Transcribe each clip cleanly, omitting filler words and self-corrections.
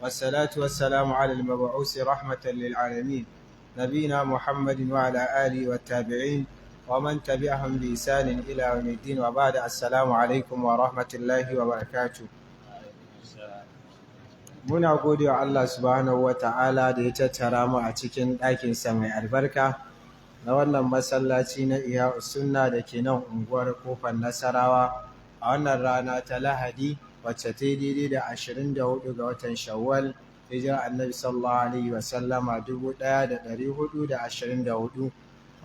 والصلاة والسلام على المبعوث رحمة للعالمين نبينا محمد وعلى آله والتابعين ومن تبعهم بإحسان إلى يوم الدين وبعد. السلام عليكم ورحمة الله وبركاته. Muna gode wa Allah subhanahu wa ta'ala da ya tattara mu a cikin ɗakinsa mai albarka na wannan masallaci na Ihya'us Sunna da ke nan unguwar Kofar Nasarawa a wannan rana ta Lahadi wacce ta yi daidai da 24 ga watan Shawwal hijirar Annabi sallallahu alaihi wasallama 1424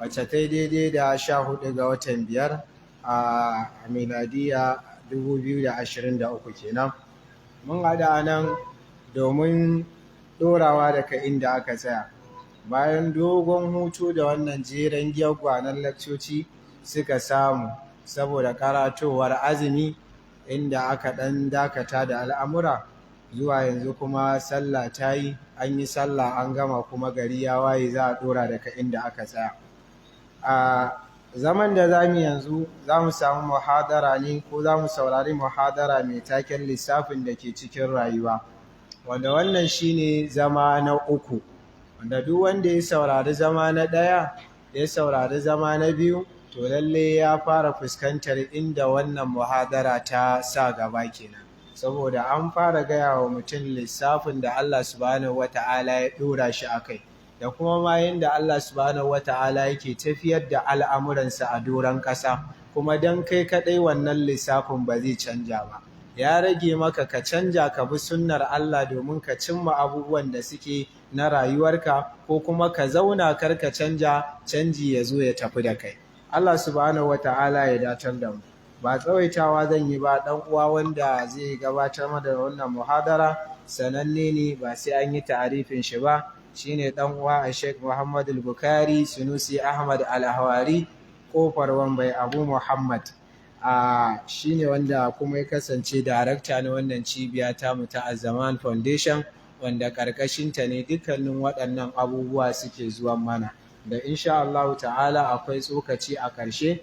wacce ta yi daidai da 14 ga watan biyar a miladiya 2023 kenan. Mun haɗa nan domin ɗorawa daga inda aka tsaya bayan dogon hutu da wannan jeren gwanon lakcoci suka samu saboda karatowar azumi, inda aka ɗan dakata da al'amura zuwa yanzu kuma sallah ta yi, an yi sallah an gama kuma gari ya waye za a ɗora daga inda aka tsaya. A zaman da za mu yanzu za mu samu muhadara ne ko za mu saurari muhadara mai taken lissafin da ke cikin rayuwa, wanda wannan shine zama na uku, wanda duk wanda ya saurari zama na ɗaya ya saurari zama na biyu to lalle ya fara fuskantar inda wannan muhadara ta sa gaba kenan, saboda an fara gaya wa mutum lissafin da Allah subhanahu wata'ala ya ɗora shi a kai da kuma ma yadda Allah subhanahu wata'ala yake tafiyar da al'amuransa a doron ƙasa, kuma don kai kaɗai wannan lissafin ba zai canja ba. Ya rage maka ka canja ka bi sunnar Allah domin ka cimma abubuwan da suke na rayuwarka, ko kuma ka zauna kar ka canja, canji ya zo ya tafi da kai. Allah subhanahu wata'ala ya datar da mu. Ba tsawaitawa zan yi ba, ɗan uwa wanda zai gabatar da wannan muhadara sananne ne ba sai an yi ta'arifin shi ba, shine ɗan uwa a Sheikh Muhammad al-Bukhari Sunusi Ahmad al-Ahwari Kofar Wambai Abu Muhammad. Shi ne wanda kuma ya kasance darakta na wannan cibiya ta mu ta Az-Zaman Foundation, wanda ƙarƙashinta ne dukkanin waɗannan abubuwa suke zuwan mana, da insha Allah ta'ala akwai tsokaci a ƙarshe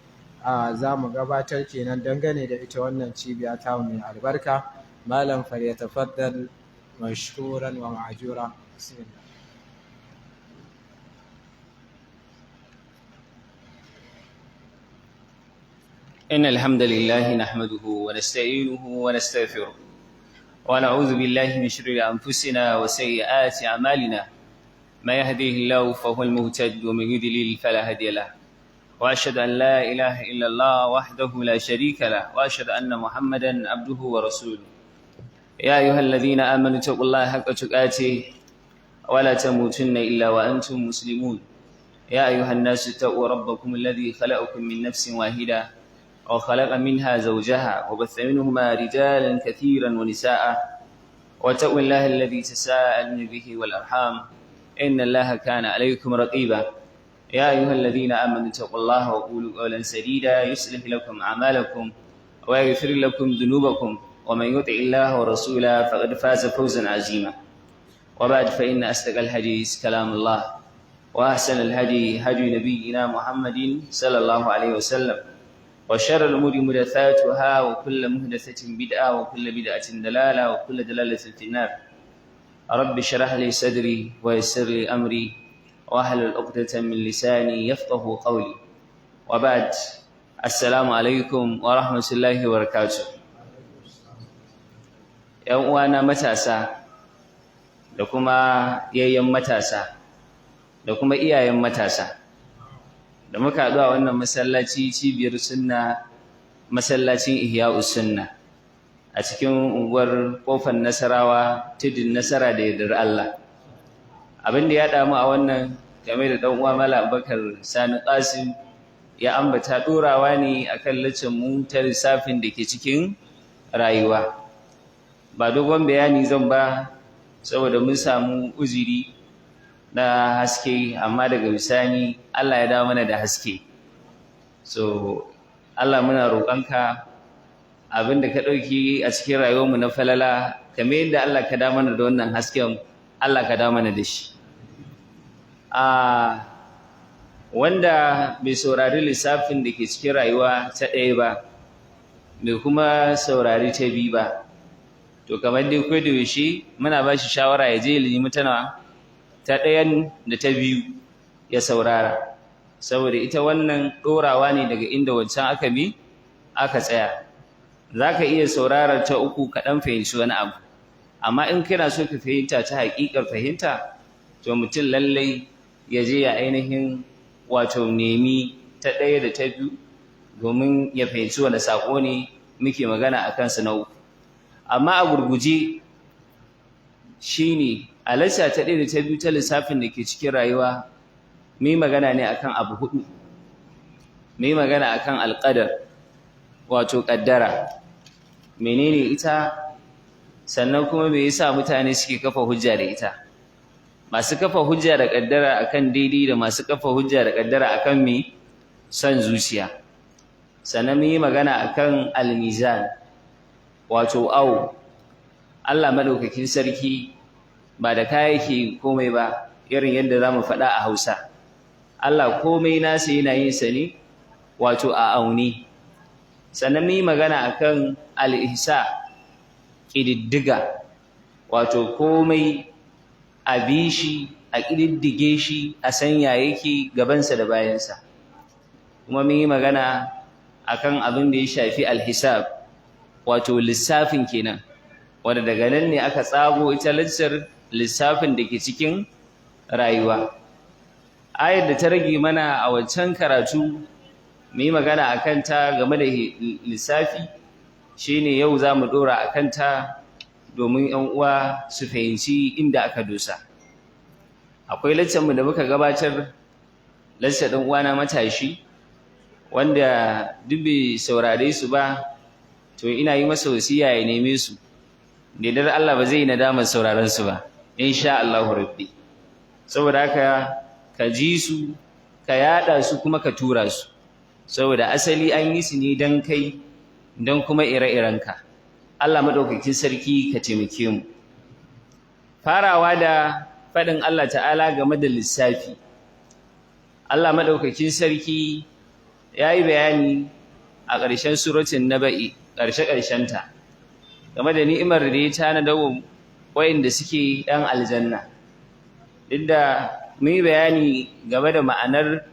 za mu gabatar kenan dangane da ita wannan cibiya ta mu mai albarka. Malam falyatafaddal mashkuran wa ma'jura. Bismillah. إن الحمد لله نحمده ونستعينه ونستغفره ونعوذ بالله من شرور أنفسنا وسيئات أعمالنا. ما يهديه الله فهو المهتد ومن يضلل فلا هادي له، وأشهد أن لا إله إلا الله وحده لا شريك له، وأشهد أن محمدا عبده ورسوله. يا أيها الذين آمنوا اتقوا الله حق تقاته ولا تموتن إلا وأنتم مسلمون. يا أيها الناس اتقوا ربكم الذي خلقكم من نفس واحدة وخلق منها زوجها وبث منهما رجالا كثيرا ونساء، واتقوا الله الذي تساءلون به والأرحام إن الله كان عليكم رقيبا. يا أيها الذين آمنوا اتقوا الله وقولوا قولا سديدا يصلح لكم أعمالكم ويغفر لكم ذنوبكم، ومن يطع الله ورسوله فقد فاز فوزا عظيما. وبعد، فإن أصدق الحديث كلام الله، وأحسن الهدي هدي نبينا محمد صلى الله عليه وسلم، وشر الأمور محدثاتها وكل محدثة بدعة وكل بدعة ضلالة وكل ضلالة في النار. رب اشرح لي صدري ويسر لي أمري واحلل عقدة من لساني يفقهوا قولي. وبعد، السلام عليكم ورحمة الله وبركاته. ‘Yan uwana matasa da kuma yayyan matasa da kuma iyayen matasa da muka haɗu a wannan masallaci, cibiyar sunna, masallacin Ihya'us Sunna a cikin unguwar Kofar Nasarawa, tudun Nasara da yardar Allah. Abin da ya damu a wannan game da ɗan uwa Malam Abubakar Sani Qasim ya ambata, ɗorawa ne akan laccan mu ta lissafin da ke cikin rayuwa. Ba dogon bayani zan ba saboda mun samu uzuri na haske, amma daga bisani Allah ya dawo mana da haske. So Allah muna roƙonka abin da ka ɗauki a cikin rayuwarmu na falala, kamar yadda Allah ka dawo mana da wannan hasken, Allah ka dawo mana da shi. Wanda bai saurari lissafin da ke cikin rayuwa ta ɗaya ba, bai kuma saurari ta biyu ba, to kamar dai ko da yaushe muna ba shi shawara ya je ya nemi ta ɗayan da ta biyu ya saurara, saboda ita wannan ɗorawa ne daga inda wancan aka bi aka tsaya. Za ka iya saurarar ta uku ka ɗan fahimci wani abu, amma in kana so ka fahimta ta haƙiƙar fahimta, to mutum lallai ya je ya ainihin wato nemi ta ɗaya da ta biyu domin ya fahimci wani saƙo ne muke magana a kansa na uku. Amma a gurguje shi ne a lacca ta ɗaya da ta biyu ta lissafin da ke cikin rayuwa, mu yi magana ne akan abu huɗu. Mu yi magana akan alƙadar, wato ƙaddara, menene ita, sannan kuma me yasa mutane suke kafa hujja da ita, masu kafa hujja da ƙaddara akan daidai da masu kafa hujja da ƙaddara akan me son zuciya. Sannan mu yi magana akan almizan, wato awo. Allah madaukakin sarki ba da kaya yake komai ba, irin yadda za mu faɗa a Hausa. Allah komai nasa yana yin sa ne wato a auni. Sannan mu yi magana akan al-ihsa, ƙididdiga, wato komai a bi shi, a ƙididdige shi, a san ya yake gabansa da bayansa. Kuma mun yi magana akan abin da ya shafi al-hisab, wato lissafin kenan, wanda daga nan ne aka tsago ita lissafin da ke cikin rayuwa. Ayar da ta rage mana a wancan karatu mu yi magana a kanta game da lissafi, shine yau za mu ɗora a kanta domin 'yan uwa su fahimci inda aka dosa. Akwai laccanmu da muka gabatar, laccar ɗan uwana matashi, wanda duk bai saurare su ba, to ina yi masa wasiya ya neme su, da dar Allah ba zai yi nadamar sauraron su ba, insha Allahu rabbi. Saboda haka ka ji su, ka yada su, kuma ka tura su, saboda asali an yi su ne don kai, don kuma ire-irenka. Allah maɗaukakin sarki ka taimake mu. Farawa da faɗin Allah ta'ala game da lissafi. Allah maɗaukakin sarki ya yi bayani a ƙarshen suratun Naba'i, ƙarshe-ƙarshenta, game da ni'imar da ya tanada wa wa'inda suke ɗan aljanna. Duk da mun yi bayani game da ma'anar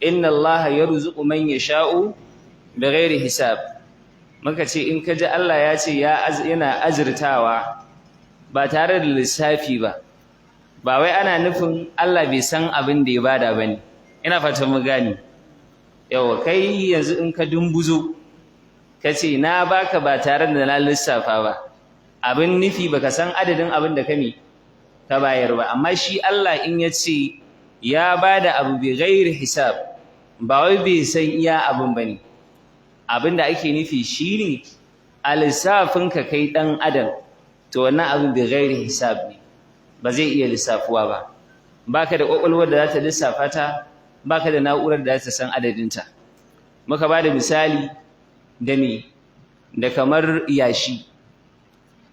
inna Allah yarzuqu man yasha'u bighairi hisab. Muka ce in ka ji Allah ya ce yana azurtawa ba tare da lissafi ba, ba wai ana nufin Allah bai san abin da ya bada bane. Ina fatan mu gane. Yawa kai yanzu in ka dumbuzo ka ce na baka ba tare da na lissafa ba, abin nufi baka san adadin abin da ka bayar ba. Amma shi Allah in ya ce ya bada abu bi ghairi hisab, ba wai bai san iya abin bane. Abin da ake nufi shine a lissafin ka kai dan adam, to wannan abin bi ghairi hisab ne, ba zai iya lissafuwa ba. Baka da kwakwalwar da za ta lissafa ta, baka da na'urar da za ta san adadinta. Muka bada misali da kamar yashi.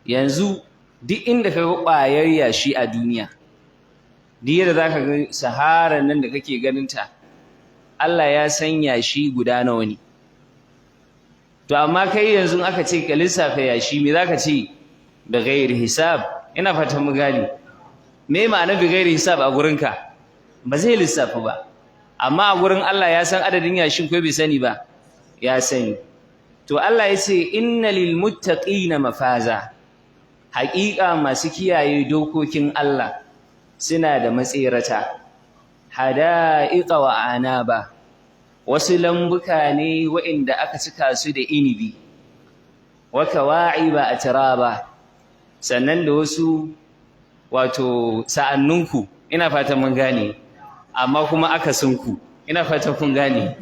Yanzu duk inda ka ga ƙwayar yashi a duniya, duk yadda za ka ga sahara nan da kake ganinta, Allah ya san yashi guda nawa ne. To amma kai yanzu aka ce ka lissafa yashi, me za ka ce? Bi ghairi hisab. Ina fatan mu gane. Me ma'anar bi ghairi hisab a gurinka? Ba zai lissafa ba. Amma a gurin Allah ya san adadin yashin ko bai sani ba? Ya sani. To Allah ya ce inna lil muttaqina mafaza. Haƙiƙa masu kiyaye dokokin Allah suna da matsirata. Hada'iqa wa anaba. Wasu lambuka ne waɗanda aka cika su da inibi. Wa kawa'iba atraba. Sannan da wasu wato sa'annunku, ina fatan mun gane, amma kuma akasinku, ina fatan kun gane.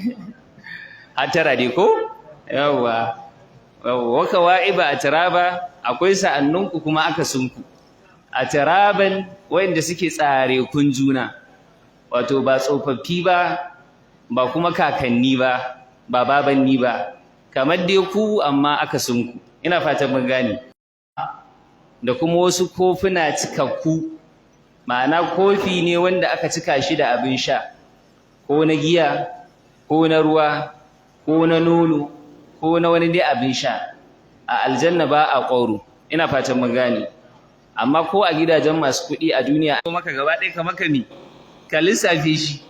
Hatara dai ko? Yawwa. Wa kawa'iba atraba, akwai sa'annunku kuma akasinku. Atraban wanda suke tsare kun juna, wato ba tsofaffi ba kuma kakanni ba babanni ba, kamar dai ku amma akasinku. Ina fatan mun gane. Da kuma wasu kofuna cikakku, ma'ana kofi ne wanda aka cika shi da abin sha, ko na giya, ko na ruwa, ko na nono, ko na wani dai abin sha. A aljanna ba a ƙwauro. ina fatan mun gane. Amma ko a gidajen masu kuɗi a duniya maka gaba ɗaya ka maka mi ka lissafe shi,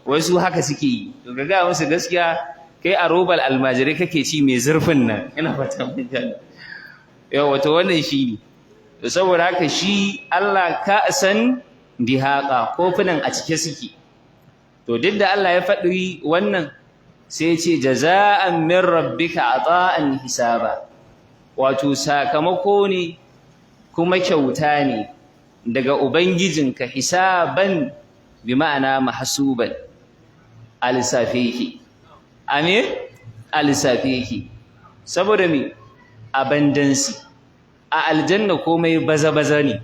wasu haka suke yi. To ga gaya musu gaskiya, kai a robar almajirai kake ci mai zurfin nan, ina fatan mun gane. Yawa to wannan shi ne. To saboda haka shi Allah ka san dihaqa, kofunan a cike suke. To duk da Allah ya faɗi wannan sai ce jaza'an min rabbika ata'an hisaba, wato sakamako ne kuma kyauta ne daga ubangijinka, hisaban bi ma'ana mahsuban, alisafe yake. Ame alisafe yake saboda me abundance a aljanna komai baza-baza ne,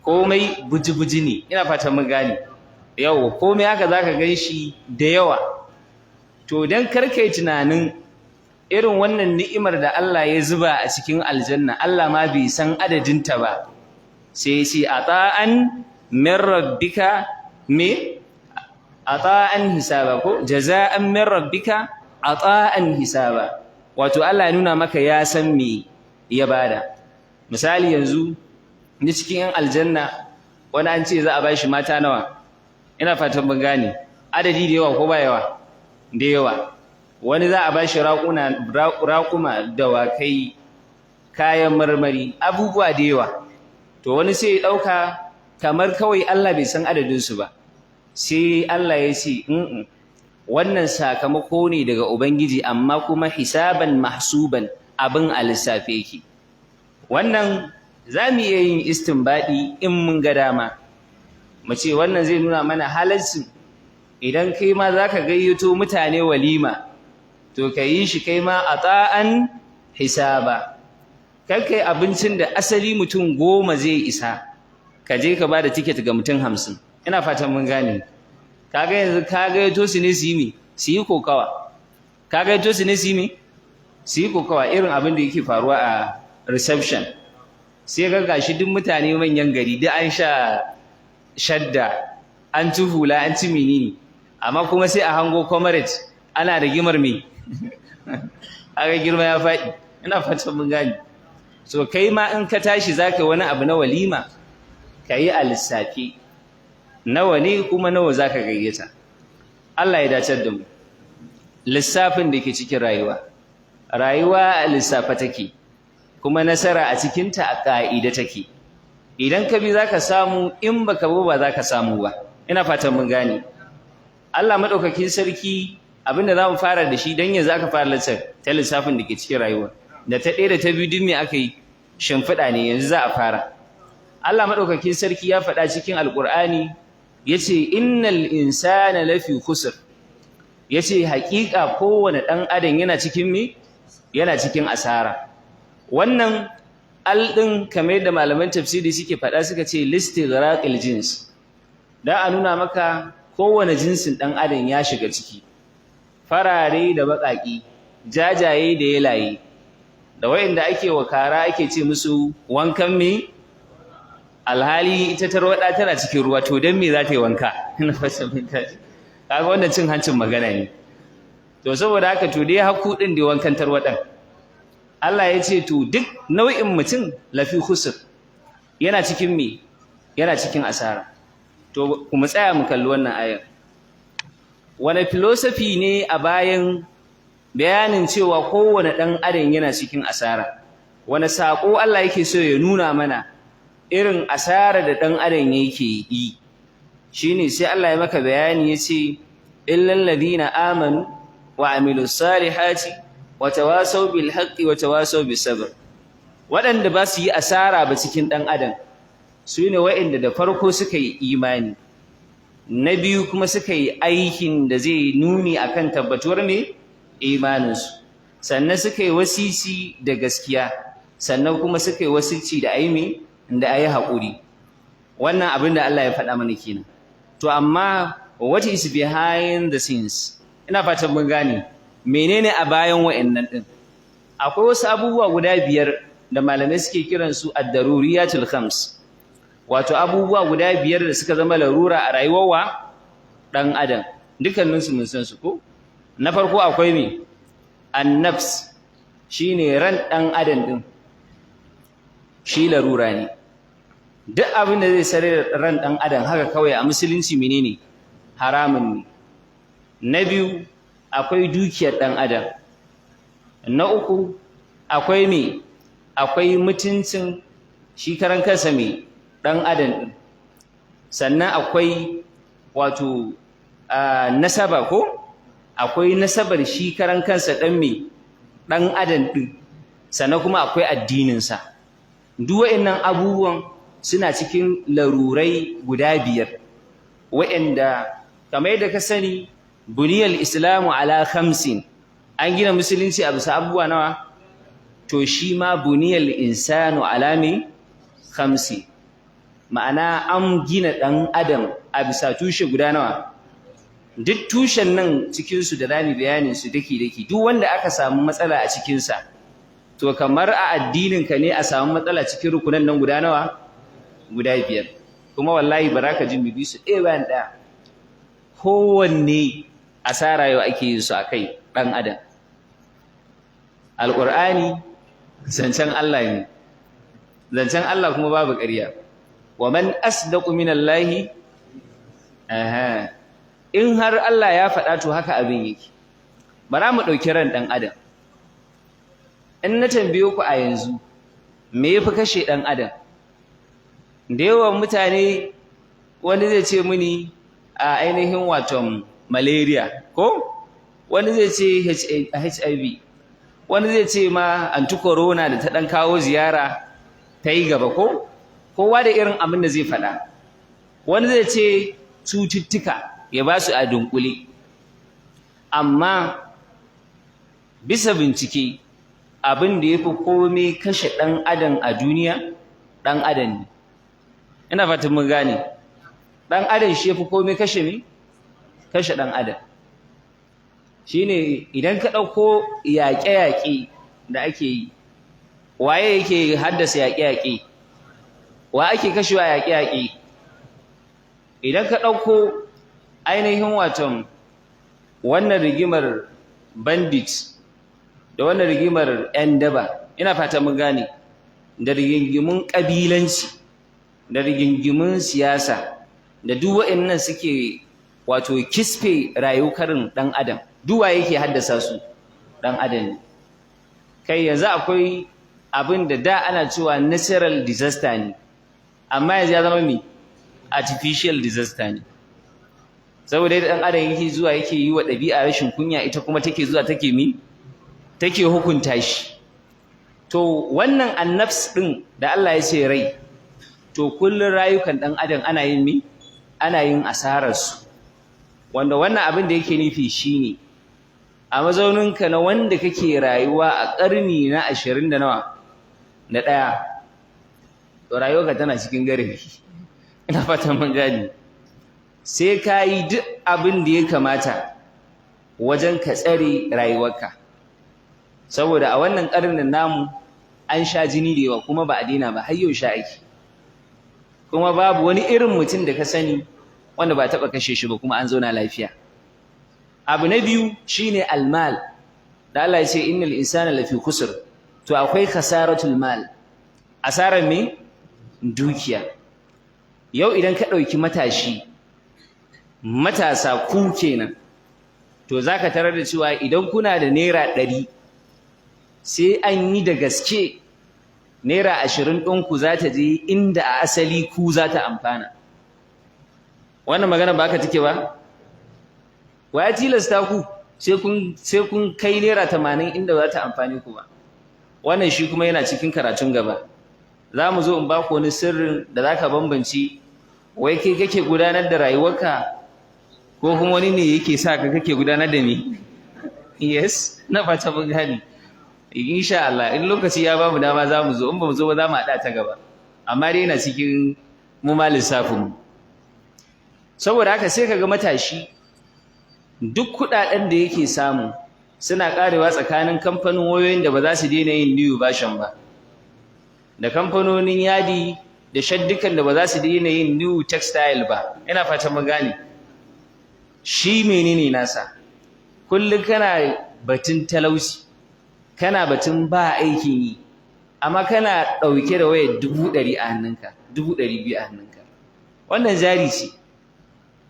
komai buji-buji ne, ina fatan mun gane. Yawa komai haka zaka ganshi da yawa. To dan karkai tunanin irin wannan ni'imar da Allah ya zuba a cikin aljanna Allah ma bai san adadinta ba, sai ce ata'an min rabbika me ata'an hisaba, ko jaza'an min rabbika ata'an hisaba, wato Allah ya nuna maka ya san me ya bada. Misali yanzu ni cikin yan aljanna wani an ce za a bashi mata nawa, ina fatan mun gane, adadi da yawa ko ba yawa? Da yawa. Wani za a bashi raƙuma, dawakai, kayan marmari, abubuwa da yawa. To wani sai ya ɗauka kamar kawai Allah bai san adadinsu ba, sai Allah ya ce wannan sakamako ne daga Ubangiji, amma kuma hisaban mahsuban, abin a lissafe yake. Wannan za mu iya yin istinbadi in mun ga dama, mu ce wannan zai nuna mana halarci idan kai ma za ka gayyato mutane walima, to ka yi shi kai ma ata'an hisaba. Kar kai abincin da asali mutum 10 zai isa, ka je ka ba da tiket ga mutum 50. Ina fatan mun gane. Kaga yanzu ka gayyato su ne su yi mi, su yi kokawa. Ka gayyato su ne su yi mi, su yi kokawa, irin abin da yake faruwa a reception. Sai ga gashi duk mutane manyan gari duk an sha shadda, an ci hula, an ci menene, amma kuma sai a hango comrade ana da gimar me aka girma ya faɗi. Ina fatan mun gane. So kai ma in ka tashi zaka wani abu na walima, ka yi a lissafi nawa ne kuma nawa zaka gayyata. Allah ya dace da mu. Lissafin da ke cikin rayuwa a lissafa take, kuma nasara a cikinta a ƙa'ida take. Idan ka bi zaka samu, in baka bi ba zaka samu ba. Ina fatan mun gane. Allah madaukakin sarki abinda zamu fara da shi dan yanzu aka fara ta lissafin da ke cikin rayuwa. Da ta ɗaya da ta biyu duk me aka yi? Shimfiɗa ne, yanzu za a fara. Allah madaukakin sarki ya faɗa cikin Alƙur'ani yace innal insana lafi khusr. Yace haƙiƙa kowane ɗan adam yana cikin me? Yana cikin asara. Wannan ɗin kamar yadda malaman tafsiri suke faɗa suka ce listighraqil jins. Da a nuna maka kowane jinsin ɗan adam ya shiga ciki. Farare da baƙaƙi, jajaye da yelaye, da wayanda ake wa kara ake ce musu wankan me? Alhali ita tarwaɗa tana cikin ruwa, to don me za ta yi wanka? Ina fasa min kaji. Kaga wannan cin hancin magana ne. To saboda haka to dai hakku ɗin da wankan tarwaɗan. Allah ya ce to duk nau'in mutum lafi khusr, yana cikin me? Yana cikin asara. To kuma tsaya mu kalli wannan ayar. Wani philosophy ne a bayan bayanin cewa kowane ɗan adam yana cikin asara? Wani saƙo Allah yake so ya nuna mana irin asara da ɗan adam yake yi? Shine sai Allah ya maka bayani ya ce illal ladina amanu wa amilus salihati wa tawasaw bil haqqi wa tawasaw bis sabr. Waɗanda ba su yi asara ba cikin ɗan adam su ne waɗanda da farko suka yi imani, na biyu kuma suka yi aikin da zai nuni akan tabbatuwar me? Imaninsu, sannan suka yi wasici da gaskiya, sannan kuma suka yi wasici da aimi da ayi haƙuri. Wannan abin da Allah ya faɗa mana kenan. To amma what is behind the scenes? Ina fatan mun gane menene a bayan wa'annan din. Akwai wasu abubuwa guda 5 da malamai suke kiransu ad-daruriyatul khams, wato abubuwa guda 5 da suka zama larura a rayuwar wa dan adam. Dukkaninsu mun san su ko? Na farko akwai me? An-nafs, shine ran dan adam din. shi larura ne. Duk abin da zai sare ran ɗan adam haka kawai a musulunci menene haramun ne. Na biyu akwai dukiyar ɗan adam. Na uku akwai me akwai mutuncin shi karan kansa me ɗan adam ɗin. Sannan akwai wato nasaba ko akwai nasabar shi karan kansa ɗan adam ɗin. Sannan kuma akwai addininsa. Duk wa'annan abubuwan suna cikin larurai guda biyar wa'anda kamar yadda ka sani buniyal islamu ala khamsin, an gina musulunci a bisa abubuwa nawa? To shi ma buniyal insanu ala me khamsi, ma'ana an gina ɗan adam a bisa tushe guda nawa? Duk tushen nan cikinsu da rami bayanin su daki duk wanda aka samu matsala a cikinsa to kamar a addininka ne a samu matsala cikin rukunan nan guda nawa? Guda biyar. Kuma wallahi baraka jin bibi su ɗaya bayan ɗaya, kowanne asara yau ake yin su akai ɗan adam. Alƙur'ani zancen Allah ne, zancen Allah kuma babu ƙarya. Wa man asdaqu minallahi, in har Allah ya faɗa to haka abin yake. Bara mu ɗauki ran ɗan adam. In na tambaye ku a yanzu me yafi kashe ɗan adam? Da yawan mutane wani zai ce mini a ainihin waton malaria ko wani zai ce HIV, wani zai ce ma anti-corona da ta ɗan kawo ziyara ta yi gaba ko kowa da irin abin da zai faɗa. Wani zai ce cututtuka ya ba su a dunkule, amma bisa bincike abin da ya fi komai kashe ɗan adam a duniya ɗan adam ne. Ina fatan mun gane, ɗan adam shi ya fi komai kashe me? Kashe ɗan adam. Shi ne idan ka ɗauko yaƙe-yaƙe da ake yi, waye yake haddasa yaƙe-yaƙe? Wa ake kashewa yaƙe-yaƙe? Idan ka ɗauko ainihin waton wannan rigimar bandit da wannan rigimar 'yan daba, ina fata mun gane, da rigingimun ƙabilanci da rigingimun siyasa da duk waɗannan suke wato kisfe rayuwar ɗan adam, duwa yake haddasa su ɗan adam ne. Kai yanzu akwai abin da ana cewa natural disaster ne, amma yanzu ya zama me artificial disaster ne, saboda yadda ɗan adam yake zuwa yake yi wa ɗabi'a rashin kunya, ita kuma take zuwa take hukunta shi. To wannan annafs ɗin da Allah ya ce rai, to kullun rayukan ɗan adam ana yin asararsu, wanda wannan abin da yake nufi shine a mazauninka na wanda kake rayuwa a ƙarni na 20 da nawa na ɗaya, to rayuwarka tana cikin garbi. Ina fatan mun gani, sai ka yi duk abin da ya kamata wajen ka tsare rayuwarka, saboda a wannan ƙarnin namu an sha jini da yawa kuma ba a daina ba, har yau sha ake. Kuma babu wani irin mutum da ka sani wanda ba taɓa kashe shi ba kuma an zauna lafiya. Abu na biyu shine almal, da Allah ya ce innal insana lafi khusr, to akwai khasaratul mal, asarar me? Dukiya. Yau idan ka ɗauki matasa ku kenan, to zaka tarar da cewa idan kuna da naira 100 sai an yi da gaske naira 20 ɗinku za ta je inda a asali ku za ta amfana. Wannan magana ba ka take ba? Wa ya tilasta ku sai kun kai naira 80 inda za ta amfani ku ba? Wannan shi kuma yana cikin karatun gaba. Za mu zo in ba ku wani sirrin da za ka bambanci wai kai kake gudanar da rayuwarka ko kuma wani ne yake sa ka kake gudanar da ni? Yes, na fata mun gani. Insha Allah in lokaci ya bamu dama za mu zo, in ba mu zo ba za mu haɗa ta gaba, amma dai yana cikin mu ma lissafin mu. Saboda haka sai kaga matashi duk kuɗaɗen da yake samu suna ƙarewa tsakanin kamfanin wayoyin da ba za su daina yin new version ba, da kamfanonin yadi da shaddukan da ba za su daina yin new textile ba. Ina fata mun gane. Shi menene nasa? Kullum kana batun talauci, kana batun ba aikin yi, amma kana ɗauke da wayar 100 a hannunka 200 a hannunka, wannan jari ce.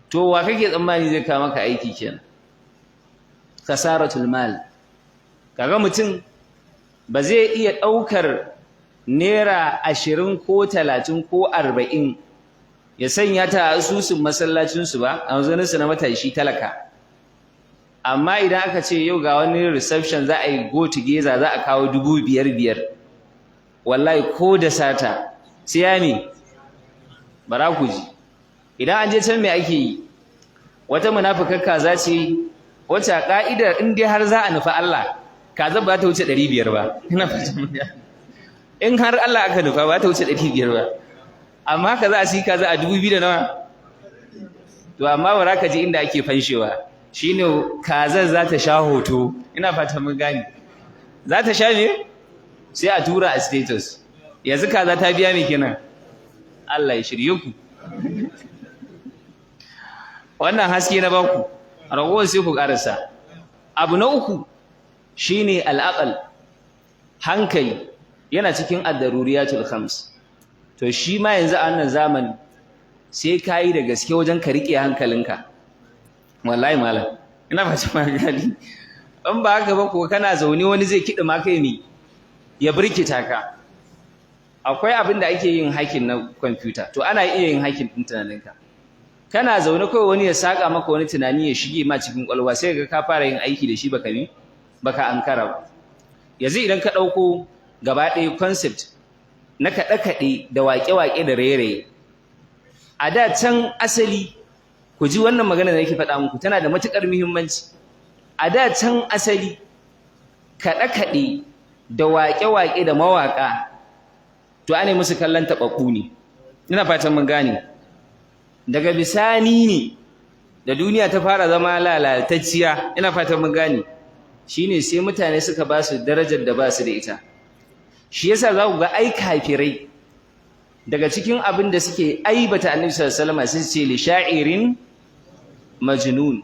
To wa kake tsammani zai kawo maka aiki kenan? Kasaratul mal. Kaga mutum ba zai iya ɗaukar naira 20 ko 30 ko 40 ya sanya ta a asusun masallacinsu ba, a mazaninsu na matashi talaka. Amma idan aka ce yau ga wani reception za a yi go together, za a kawo 5,500, wallahi ko da sata sai ya me bara ku ji. Idan an je can me ake yi? Wata munafikar kaza ce wacce a ka'idar in dai har za a nufa Allah, kaza ba ta wuce 500 ba. Ina fatan in har Allah aka nufa ba ta wuce 500 ba. Amma ka za a si kaza a 2,000 da nawa? To amma bara ka ji inda ake fanshewa. Shine kazar za ta sha hoto. Ina fatan mun gane. Za ta sha me? Sai a tura a status. Yanzu kaza ta biya me kenan? Allah ya shirye ku. Wannan haske na baku, ragowar sai ku karasa. Abu na uku shine al'aqal. Hankali yana cikin ad-daruriyatul khams. To shi ma yanzu a wannan zamani sai kai da gaske wajen ka rike hankalinka. Wallahi malam, ina fata magani. In ba haka ba ko kana zaune wani zai kida ma kai ne ya birkita ka. Akwai abin da ake yin hacking na computer, to ana iya yin hacking din tunaninka. Kana zaune kawai wani ya saka maka wani tunani ya shige ma cikin kwalwa, sai ga ka fara yin aiki da shi baka ankara ba. Yanzu idan ka dauko gaba ɗaya concept na kaɗe-kaɗe da waƙe-waƙe da raye-raye, a da can asali, ku ji wannan magana da nake faɗa muku tana da matuƙar muhimmanci. A da can asali kaɗe-kaɗe da waƙe-waƙe da mawaƙa, to ana musu kallon taɓaɓɓu ne. Ina fatan mun gane. Daga bisani ne da duniya ta fara zama lalatacciya, ina fatan mun gane, shine sai mutane suka ba su darajar da ba su da ita. Shi yasa za ku ga ai kafirai daga cikin abin da suke aibata Annabi sallallahu alaihi wasallam sai su ce li sha'irin majnun,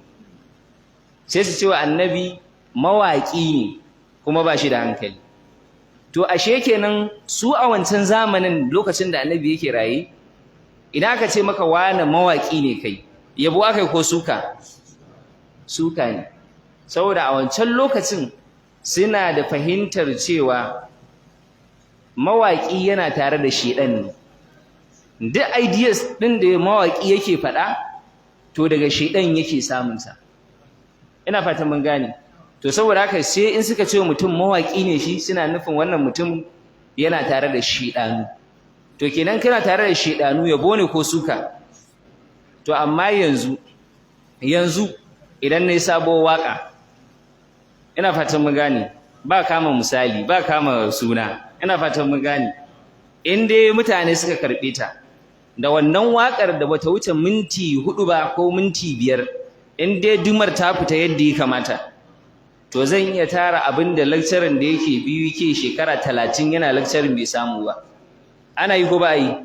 sai su ce wa Annabi mawaƙi ne kuma ba shi da hankali. To ashe kenan su a wancan zamanin lokacin da Annabi yake raye, idan aka ce maka wani mawaƙi ne kai, yabo aka yi ko suka? Suka ne. Saboda a wancan lokacin suna da fahimtar cewa mawaƙi yana tare da shedan ne. Duk ideas ɗin da mawaƙi yake faɗa, to daga shedan yake samunsa. Ina fatan mun gane. To saboda haka sai in suka ce mutum mawaƙi ne shi, suna nufin wannan mutum yana tare da shedanu. To kenan kana tare da shedanu, yabo ne ko suka? To amma yanzu idan nayi sabo waka, ina fatan mun gane, ba kama misali, ba kama suna, ina fatan mun gane, in dai mutane suka karbe ta da wannan wakar da bata wuce minti 4 ba ko minti 5, in dai dumar ta fita yadda ya kamata, to zan iya tara abin da lecturer da yake biyu yake shekara 30 yana lecturer bai samu ba. Ana yi ko ba yi?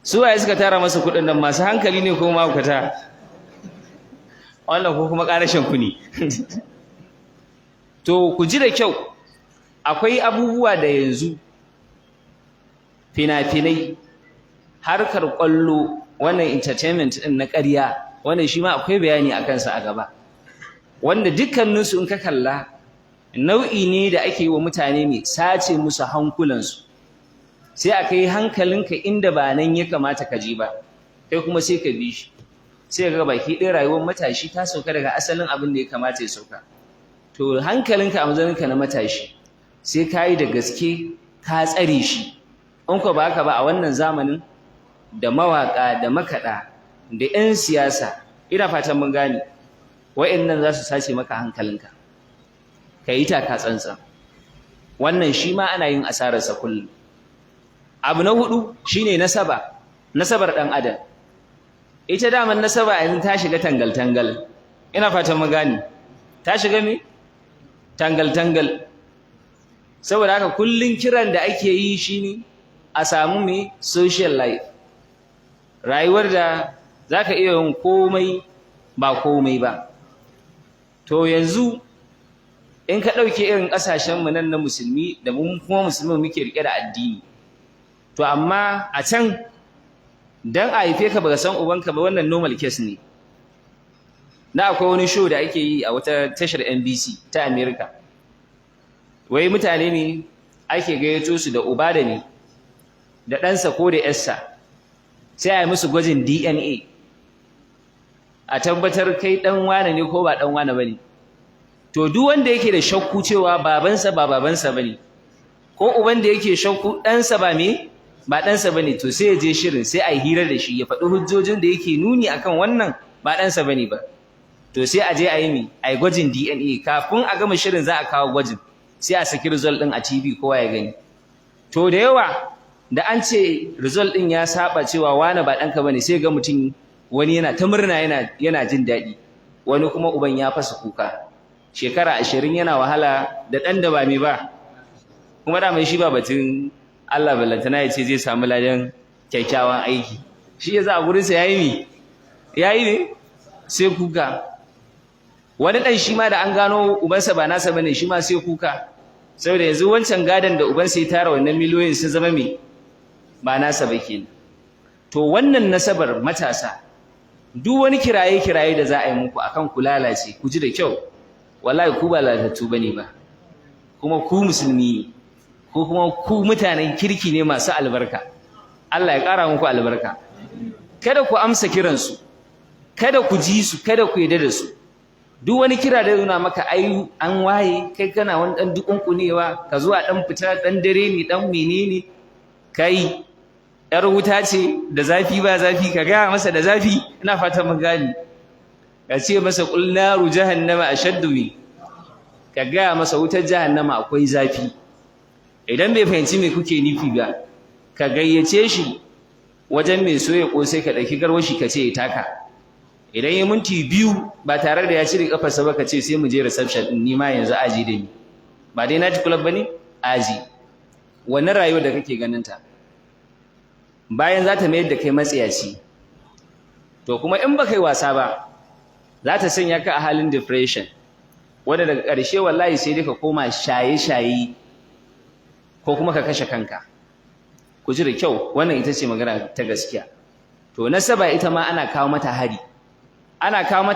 Su waye suka tara masa kuɗin nan, masu hankali ne ko mahaukata? Wannan ko kuma ƙarashin ku ne. To ku ji da kyau, akwai abubuwa da yanzu fina-finai, harkar ƙwallo, wannan entertainment ɗin na ƙarya, wannan shi ma akwai bayani a kansa a gaba, wanda dukkaninsu in ka kalla nau'i ne da ake yi wa mutane ne sace musu hankulansu, sai a kai hankalinka inda ba nan ya kamata ka je ba, kai kuma sai ka bi shi, sai ga baki ɗaya rayuwar matashi ta sauka daga asalin abin da ya kamata ya sauka. To hankalinka a matsayinka na matashi sai ka yi da gaske ka tsare shi. In ko ba haka ba, a wannan zamanin da mawaƙa da makaɗa da 'yan siyasa, ina fatan mun gane, wa'annan za su sace maka hankalinka, ka yi taka tsantsan. Wannan shi ma ana yin asararsa kullum. Abu na hudu shine nasabar ɗan adam. Ita daman nasaba yanzu ta shiga tangal-tangal, ina fatan mun gane, ta shiga me? Tangal-tangal. Saboda haka kullun kiran da ake yi shine a samu me? Social life, rayuwar da zaka iya yin komai ba komai ba. To yanzu in ka ɗauke irin ƙasashenmu nan na musulmi da mun kuma musulmi muke riƙe da addini, to amma a can dan a haife ka baka san ubanka ba, wannan normal case ne. Na akwai wani show da ake yi a wata tashar NBC ta America, wai mutane ne ake gayyato su da uba da ni da ɗansa ko da yarsa, sai a yi musu gwajin DNA a tabbatar kai ɗan wane ne ko ba ɗan wane ba ne. To duk wanda yake da shakku cewa babansa ba babansa ba ne, ko uban da yake shakku ɗansa ba ɗansa ba ne, to sai ya je shirin sai a yi hira da shi ya faɗi hujjojin da yake nuni akan wannan ba ɗansa ba ne ba. To sai a je a yi gwajin DNA, kafin a gama shirin za a kawo gwajin, sai a saki result ɗin a TV kowa ya gani. To da yawa da an ce result ɗin ya saba cewa wane ba ɗanka ba ne, sai ga mutum wani yana ta murna yana jin daɗi, wani kuma uban ya fasa kuka. Shekara 20 yana wahala da ɗan da ba mai ba, kuma da mai shi ba batun Allah ballantana ya ce zai samu ladan kyakkyawan aiki. Shi ya za a gurinsa ya yi ne sai kuka. Wani ɗan shi ma da an gano ubansa ba nasa bane, shi ma sai kuka, saboda yanzu wancan gadon da ubansa ya tara wannan miliyoyin sun zama ba nasa ba kenan. To wannan nasabar matasa, duk wani kiraye da za a yi muku akan ku lalace, ku ji da kyau, wallahi ku ba lalatattu bane ba, kuma ku musulmi ne, ko kuma ku mutanen kirki ne masu albarka. Allah ya ƙara muku albarka. Kada ku amsa kiransu, kada ku ji su, kada ku yarda da su. Duk wani kira da nuna maka ai an waye, kai kana wani dan dukunkunewa, ka zo a dan fita dan dare ne dan menene, kai yar wuta ce da zafi ba zafi, ka gaya masa da zafi. Ina fatan mun gani. Ka ce masa qul naru jahannama ashaddu min, ka gaya masa wutar jahannama akwai zafi. Idan bai fahimci me kuke nufi ba, ka gayyace shi wajen mai soya kosai, ka ɗauki garwashi ka ce ya taka. Idan ya minti 2 ba tare da ya cire kafarsa ba, ka ce sai mu je reception din, ni ma yanzu aji da ni. Ba dai na ji club bane, aji. Wannan rayuwar da kake ganin ta, bayan za ta mayar da kai matsiyaci, to kuma in ba kai wasa ba, za ta sanya ka a halin depression, wanda daga ƙarshe wallahi sai dai ka koma shaye-shaye ko kuma ka kashe kanka. Ku ji da kyau, wannan ita ce magana ta gaskiya. To nasaba ita ma ana kawo mata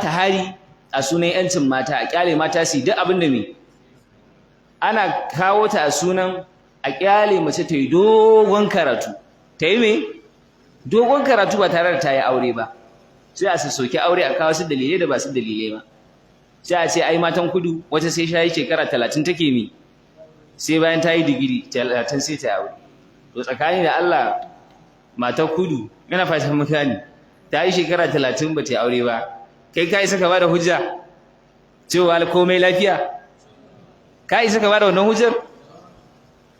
hari a sunan yancin mata, a kyale mata su duk abin da ana kawo ta a sunan a kyale mace ta yi dogon karatu, ta yi dogon karatu ba tare da ta yi aure ba, sai a soke aure a kawo su dalilai da ba su dalilai ba. Sai a ce ai matan kudu wata sai shayi shekara 30 take sai bayan ta yi digiri 30 sai ta yi aure. To tsakani da Allah, matar kudu yana fatan mutane ta yi shekara 30 ba ta yi aure ba, kai ka isa ka ba da hujja cewa komai lafiya? Ka isa ka ba da wannan hujjar?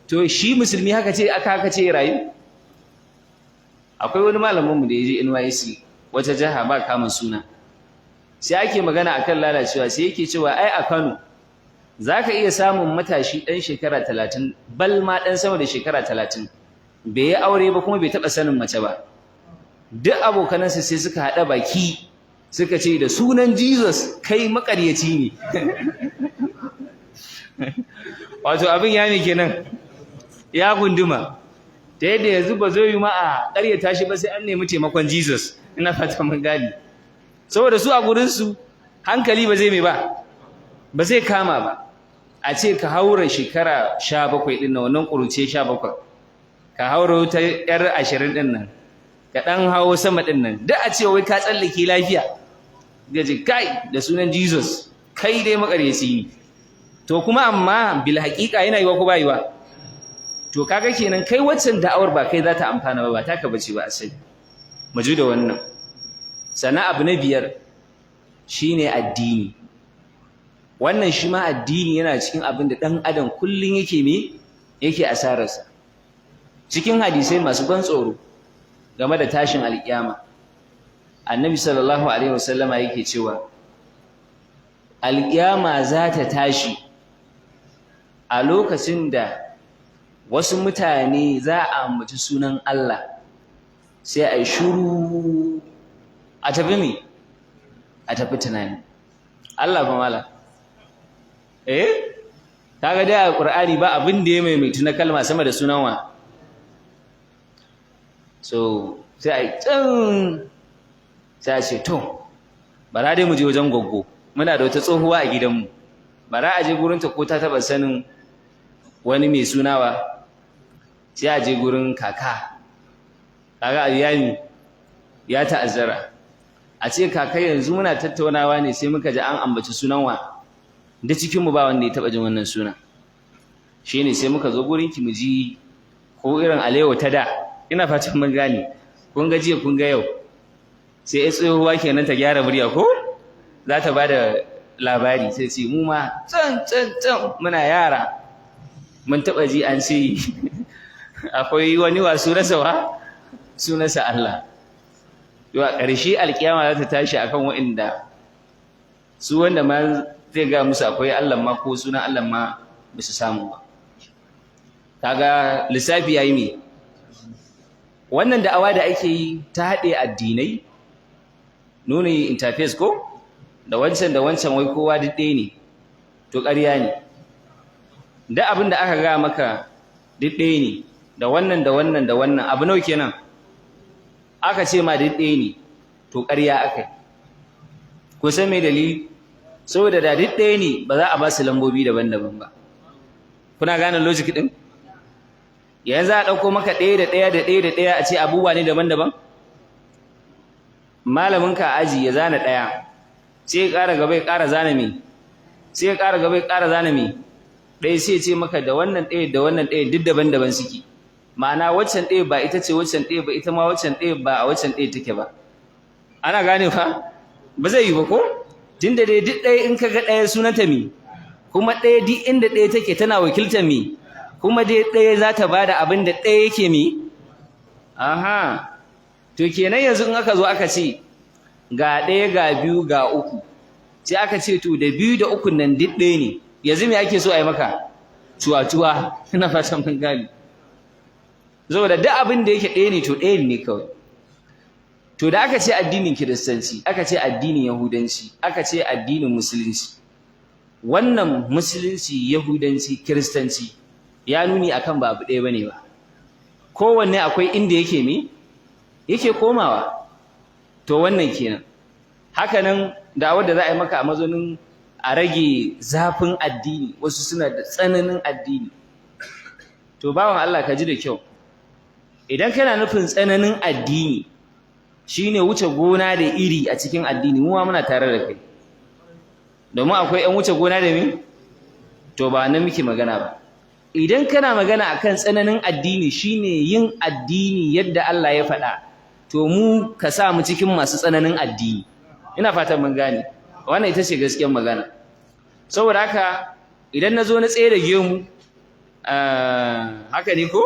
To shi musulmi haka ce rayu. Akwai wani malaminmu da ya je NYSC wata jiha ba kamun suna, sai ake magana akan lalacewa, sai yake cewa ai a Kano za ka iya samun matashi ɗan shekara 30, bal ma ɗan sama da shekara 30, bai yi aure ba kuma bai taɓa sanin mace ba. Duk abokanansa sai suka haɗa baki suka ce da sunan Jesus kai maƙaryaci ne. Wato abin ya ne kenan, ya gunduma, ta yadda yanzu ba zai yi ma a ƙaryata shi ba, sai an nemi taimakon Jesus. Ina fata mun gani. Saboda su a gurinsu hankali ba zai kama ba. A ce ka haura shekara 17 ɗin nan, wannan ƙuruce 17, ka haura wuta 20 ɗin nan, ka ɗan hawo sama ɗin nan, duk a ce wai ka tsallake lafiya, gaji kai da sunan Jesus kai dai makaryaci ne. To kuma amma bil haƙiƙa yana yiwa ko ba yiwa? To kaga kenan kai waccan da'awar ba kai za ta amfana ba taka bace ba asali. Mu ji da wannan. Sana abu na 5 shine addini. Wannan shi ma addini yana cikin abin da ɗan adam kullum yake asararsa. Cikin hadisai masu ban tsoro game da tashin alƙiyama, Annabi sallallahu alaihi wasallama yake cewa alƙiyama za ta tashi a lokacin da wasu mutane za a ambaci sunan Allah, sai a yi shuru, a tafi tunani. Allah ba mala kaga dai a Qur'ani ba abin da ya maimaitu na kalma sama da sunan wa. So sai ai sai a ce to bara dai mu je wajen goggo, muna da wata tsohuwa a gidanmu, bara a je gurinta ko ta taba sanin wani mai sunawa, sai a je gurin kaka. Kaga ayyami ya ta'azzara, a ce kaka yanzu muna tattaunawa ne sai muka ji an ambaci sunan wa, da cikinmu ba wanda ya taba jin wannan suna. Shine sai muka zo gurinki mu ji ko irin alewa ta da, ina fatan mun gane, kun ga jiya kun ga yau, sai ya tsohuwa kenan ta gyara murya ko za ta bada labari, sai ce mu ma can muna yara mun taba ji an ce akwai wani wa sunansa Allah. Yau a ƙarshe alƙiyama za ta tashi akan waɗanda su wanda ma zai ga musu akwai Allah ma ko sunan Allah ma ba su samu ba. Kaga lissafi yayi me wannan da'awa da ake yi ta haɗe addinai, nuna interface ko da wancan wai kowa duk ɗaya ne, to ƙarya ne. Da abin da aka ga maka duk ɗaya ne, da wannan abu nawa kenan aka ce ma duk ɗaya ne, to ƙarya aka yi. Ko san me dalili? Saboda da duk ɗaya ne ba za a ba su lambobi daban-daban ba. Kuna gane logic ɗin? Yanzu za a ɗauko maka ɗaya da ɗaya a ce abubuwa ne daban-daban? Malaminka a aji ya zana ɗaya, sai ya ƙara gaba ya ƙara zana me, sai ya ƙara gaba ya ƙara zana me, ɗaya sai ya ce maka da wannan ɗaya da wannan ɗaya duk daban-daban suke. Ma'ana waccan ɗaya ba ita ce waccan ɗaya ba, ita ma waccan ɗaya ba a waccan ɗaya take ba. Ana gane fa? Ba zai yi ba ko? Tunda dai duk ɗaya in ka ga ɗaya sunanta me, kuma ɗaya duk inda ɗaya take tana wakiltar me, kuma dai ɗaya za ta ba da abin da ɗaya yake me. Aha, to kenan yanzu in aka zo aka ce ga ɗaya ga biyu ga uku, sai aka ce to da biyu da ukun nan duk ɗaya ne, yanzu me ake so a yi maka? Cuwa-cuwa. Ina fatan mun gane. Saboda duk abin da yake ɗaya ne to ɗaya ne kawai. To da aka ce addinin Kiristanci, aka ce addinin Yahudanci, aka ce addinin Musulunci, wannan Musulunci, Yahudanci, Kiristanci ya nuni akan ba abu ɗaya bane ba. Kowanne akwai inda yake me? Yake komawa. To wannan kenan. Haka nan da'awar da za a yi maka a mazonin a rage zafin addini, wasu suna da tsananin addini. To bawan Allah ka ji da kyau. Idan kana nufin tsananin addini shine wuce gona da iri a cikin addini, mu ma muna tare da kai. Domin akwai ƴan wuce gona da me? To ba nan muke magana ba. Idan kana magana akan tsananin addini shine yin addini yadda Allah ya faɗa, to mu ka sa mu cikin masu tsananin addini. Ina fatan mun gane. Wannan ita ce gaskiyar magana. Saboda haka idan na zo na tsaye da gemu, haka ne ko?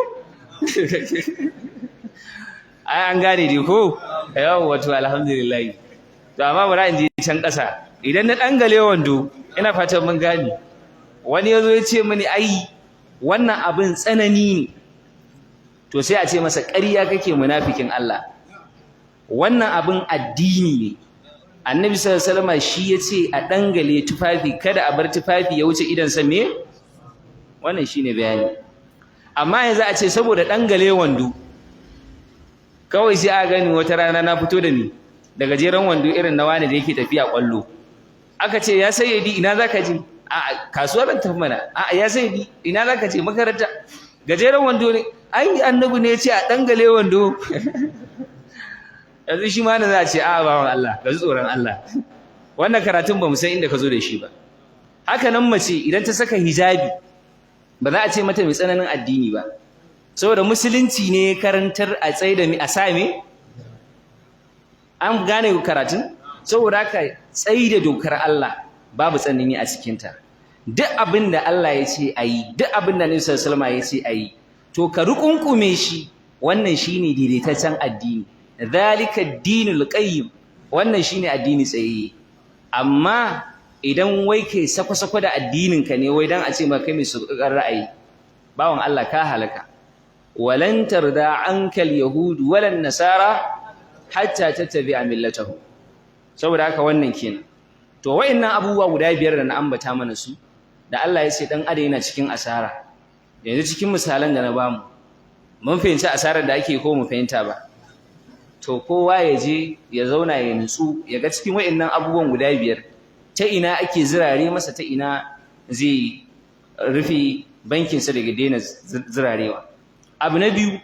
Ai an gane dai ko? Yawwa to alhamdulillah. To amma bari in je can ƙasa. Idan na dangale wando, ina fatan mun gane. Wani yazo ya ce mini ai wannan abin tsanani ne. To sai a ce masa ƙarya kake munafikin Allah. Wannan abin addini ne. Annabi sallallahu alaihi wasallam shi yace a dangale tufafi, kada a bar tufafi ya wuce idan sa me? Wannan shine bayani. Amma yanzu a ce saboda dangale wando kawai sai a gani wata rana na fito da ni daga gajeren wando irin na wani da yake tafiya kwallo. Aka ce ya sayyidi ina zaka je? A kasuwa ban tafi mana. A ya sayyidi ina zaka je? Makaranta. Gajeren wando ne. Ai annabi ne ya ce a dangale wando. Yanzu shi ma na za a ce a bawan Allah ka ji tsoron Allah. Wannan karatun ba mu san inda ka zo da shi ba. Haka nan mace idan ta saka hijabi ba za a ce mata mai tsananin addini ba. Saboda musulunci ne karantar a tsaye da a sa me? An gane karatun? Saboda haka tsayi da dokar Allah babu tsanani a cikinta. Duk abin da Allah ya ce a yi, duk abin da Nabi sallallahu alaihi wasallam ya ce a yi, to ka rukunkume shi, wannan shine daidaitaccen addini. Zalika ad-dinul qayyim, wannan shine addini tsaye. Amma idan wai kai sako-sako da addinin ka ne wai dan a ce ma kai mai sukar ra'ayi, bawon Allah ka halaka. Walan tarda anka al-yahud walan nasara hatta tattabi'a millatahum. Saboda haka wannan kenan. To wayannan abubuwa guda biyar da na ambata mana su da Allah ya ce dan adam yana cikin asara. Yanzu cikin misalan da na bamu mun fahimci asarar da ake ko mu fahimta ba. To kowa ya je ya zauna ya nutsu ya ga cikin waɗannan abubuwan guda biyar ta ina ake zirare masa, ta ina zai rufe bankinsa daga daina zirarewa. Abu na biyu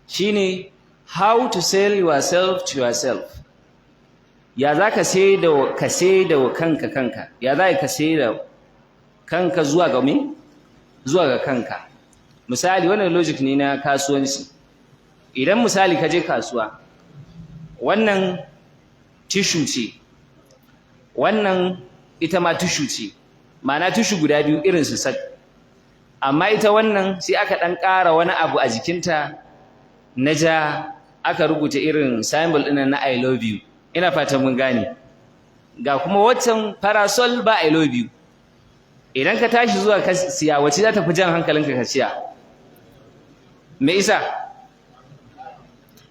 shine how to sell yourself to yourself. Ya za ka sai da kanka, ya za ka sai da kanka zuwa ga me? Zuwa ga kanka. Misali wannan logic ne na kasuwanci. Idan misali ka je kasuwa, wannan tishu ce, wannan ita ma tishu ce, ma'ana tishu guda biyu irin su sak, amma ita wannan sai aka ɗan ƙara wani abu a jikinta na ja, aka rubuta irin symbol ɗin na I love you. Ina fatan mun gane. Ga kuma waccan parasol ba I love you. Idan ka tashi zuwa ka siya, wacce za ta fi jan hankalinka ka siya? Me isa?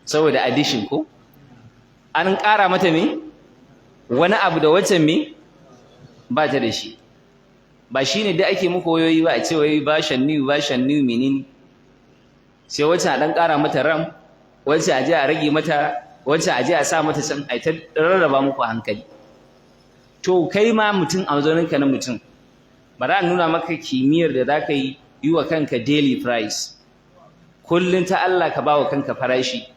Saboda addition ko? An ƙara mata me? Wani abu da waccan me? Ba ta da shi. Ba shi ne da ake muku wayoyi ba a ce wai version new menene? Sai wacce a ɗan ƙara mata RAM, wacce a je a rage mata, wacce a je a sa mata can, a ta rarraba muku hankali. To kai ma mutum a mazauninka na mutum, bari a nuna maka kimiyyar da za ka yi wa kanka daily price. Kullum ta Allah ka ba wa kanka farashi.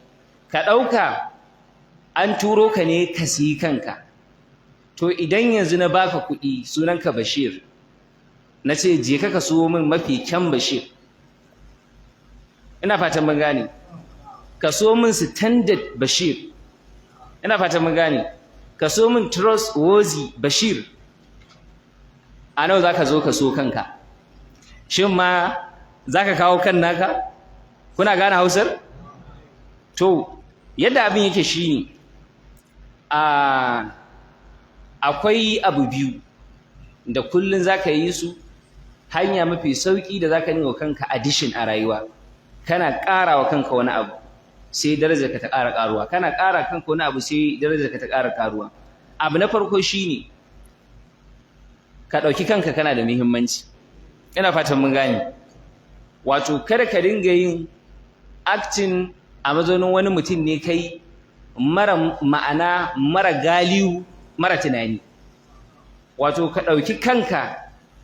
Ka ɗauka an turo ka ne ka siyi kanka. To idan yanzu na baka kuɗi sunanka Bashir, na ce je ka so min mafi kyan Bashir. Ina fatan mun gane. Ka so min standard Bashir. Ina fatan mun gane. Ka so min trustworthy Bashir. A nawa za ka zo ka so kanka? Shin ma za ka kawo kan naka? Kuna gane Hausar? To, yadda abin yake shi ne, akwai abu biyu da kullum za ka yi su, hanya mafi sauƙi da za ka wa kanka addition a rayuwa. Kana ƙara wa kanka wani abu, sai darajarka ta ƙara ƙaruwa. Kana ƙara kanka wani abu, sai darajarka ta ƙara ƙaruwa. Abu na farko shi ne, ka ɗauki kanka kana da muhimmanci. Ina fatan mun gane. Wato kada ka dinga yin acting a mazaunin wani mutum ne kai mara ma'ana, mara galihu, mara tunani. Wato ka ɗauki kanka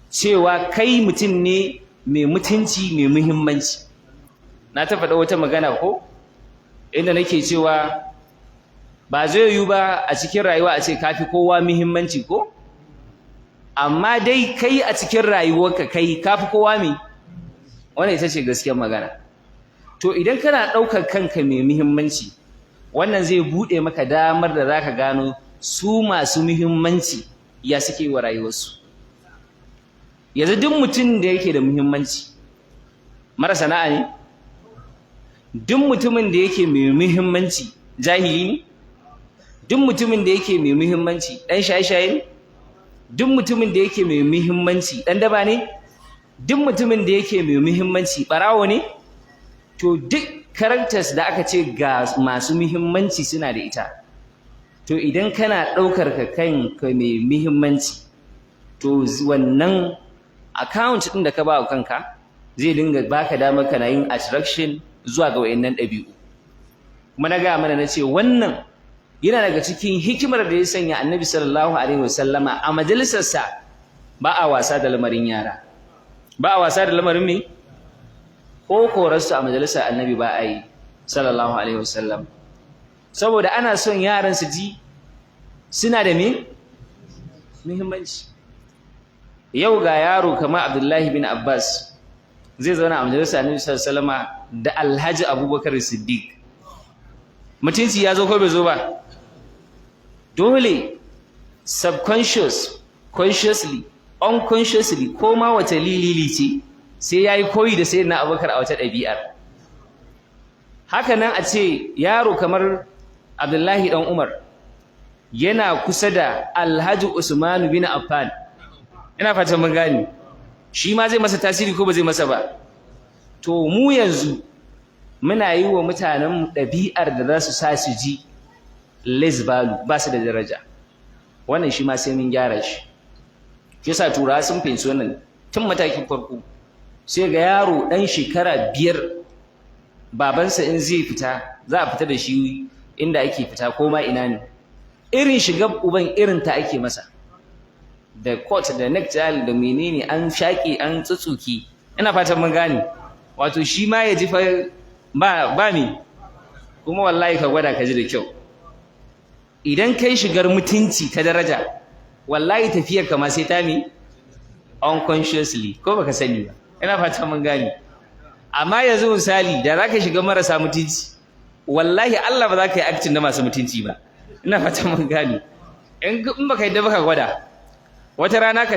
cewa kai mutum ne mai mutunci, mai muhimmanci. Na ta faɗa wata magana ko inda nake cewa ba zai yiwu ba a cikin rayuwa a ce kafi kowa muhimmanci ko? Amma dai kai a cikin rayuwarka kai kafi kowa me? Wannan ita ce gaskiyar magana. To idan kana ɗaukar kanka mai muhimmanci, wannan zai buɗe maka damar da zaka gano su masu muhimmanci ya suke wa rayuwarsu. Yanzu duk mutum da yake da muhimmanci mara sana'a ne? Duk mutumin da yake mai muhimmanci jahili ne? Duk mutumin da yake mai muhimmanci ɗan shaye-shaye ne? Duk mutumin da yake mai muhimmanci ɗan daba ne? Duk mutumin da yake mai muhimmanci ɓarawo ne? To duk characters da aka ce ga masu muhimmanci suna da ita. To idan kana ɗaukar ka kanka mai muhimmanci, to wannan account ɗin da ka ba wa kanka zai dinga baka damar kana yin attraction zuwa ga wayannan ɗabi'u. Kuma na gaya mana na ce wannan yana daga cikin hikimar da ya sanya Annabi sallallahu alaihi wasallama a majalisarsa ba a wasa da lamarin yara. Ba a wasa da lamarin me? Ko korarsu a majalisar Annabi ba a yi sallallahu alaihi wasallam. Saboda ana son yaran su ji suna da me? Muhimmanci. Yau ga yaro kamar Abdullahi bin Abbas zai zauna a majalisar Annabi sallallahu alaihi wasallama da Alhaji Abubakar Siddiq. Mutunci ya zo ko bai zo ba? Dole consciously, unconsciously, ko ma wata lilili ce sai yayi koyi da sayyidina Abubakar a wata ɗabi'ar. Haka nan a ce yaro kamar Abdullahi dan Umar yana kusa da Alhaji Usman bin Affan. Ina fatan mun gane. Shi ma zai masa tasiri ko ba zai masa ba? To mu yanzu muna yi wa mutanen ɗabi'ar da za su sa su ji less value, ba su da daraja. Wannan shi ma sai mun gyara shi. shi yasa turawa sun fahimci wannan tun matakin farko. Sai ga yaro ɗan shekara 5 babansa in zai fita za a fita da shi inda ake fita ko ma ina ne, irin shiga uban irin ta ake masa, da coat da necktie da menene an shaƙe an tsutsuki. Ina fatan mun gane, wato shi ma ya ji fa ba me, kuma wallahi ka gwada ka ji da kyau. Idan kai shigar mutunci ta daraja, wallahi tafiyar ka ma sai ta mi unconsciously, ko baka sani ba. Ina fatan mun gane. Amma yanzu misali da zaka shiga marasa mutunci, wallahi Allah ba za ka yi acting na masu mutunci ba. Ina fatan mun gane. In baka yadda baka gwada, wata rana ka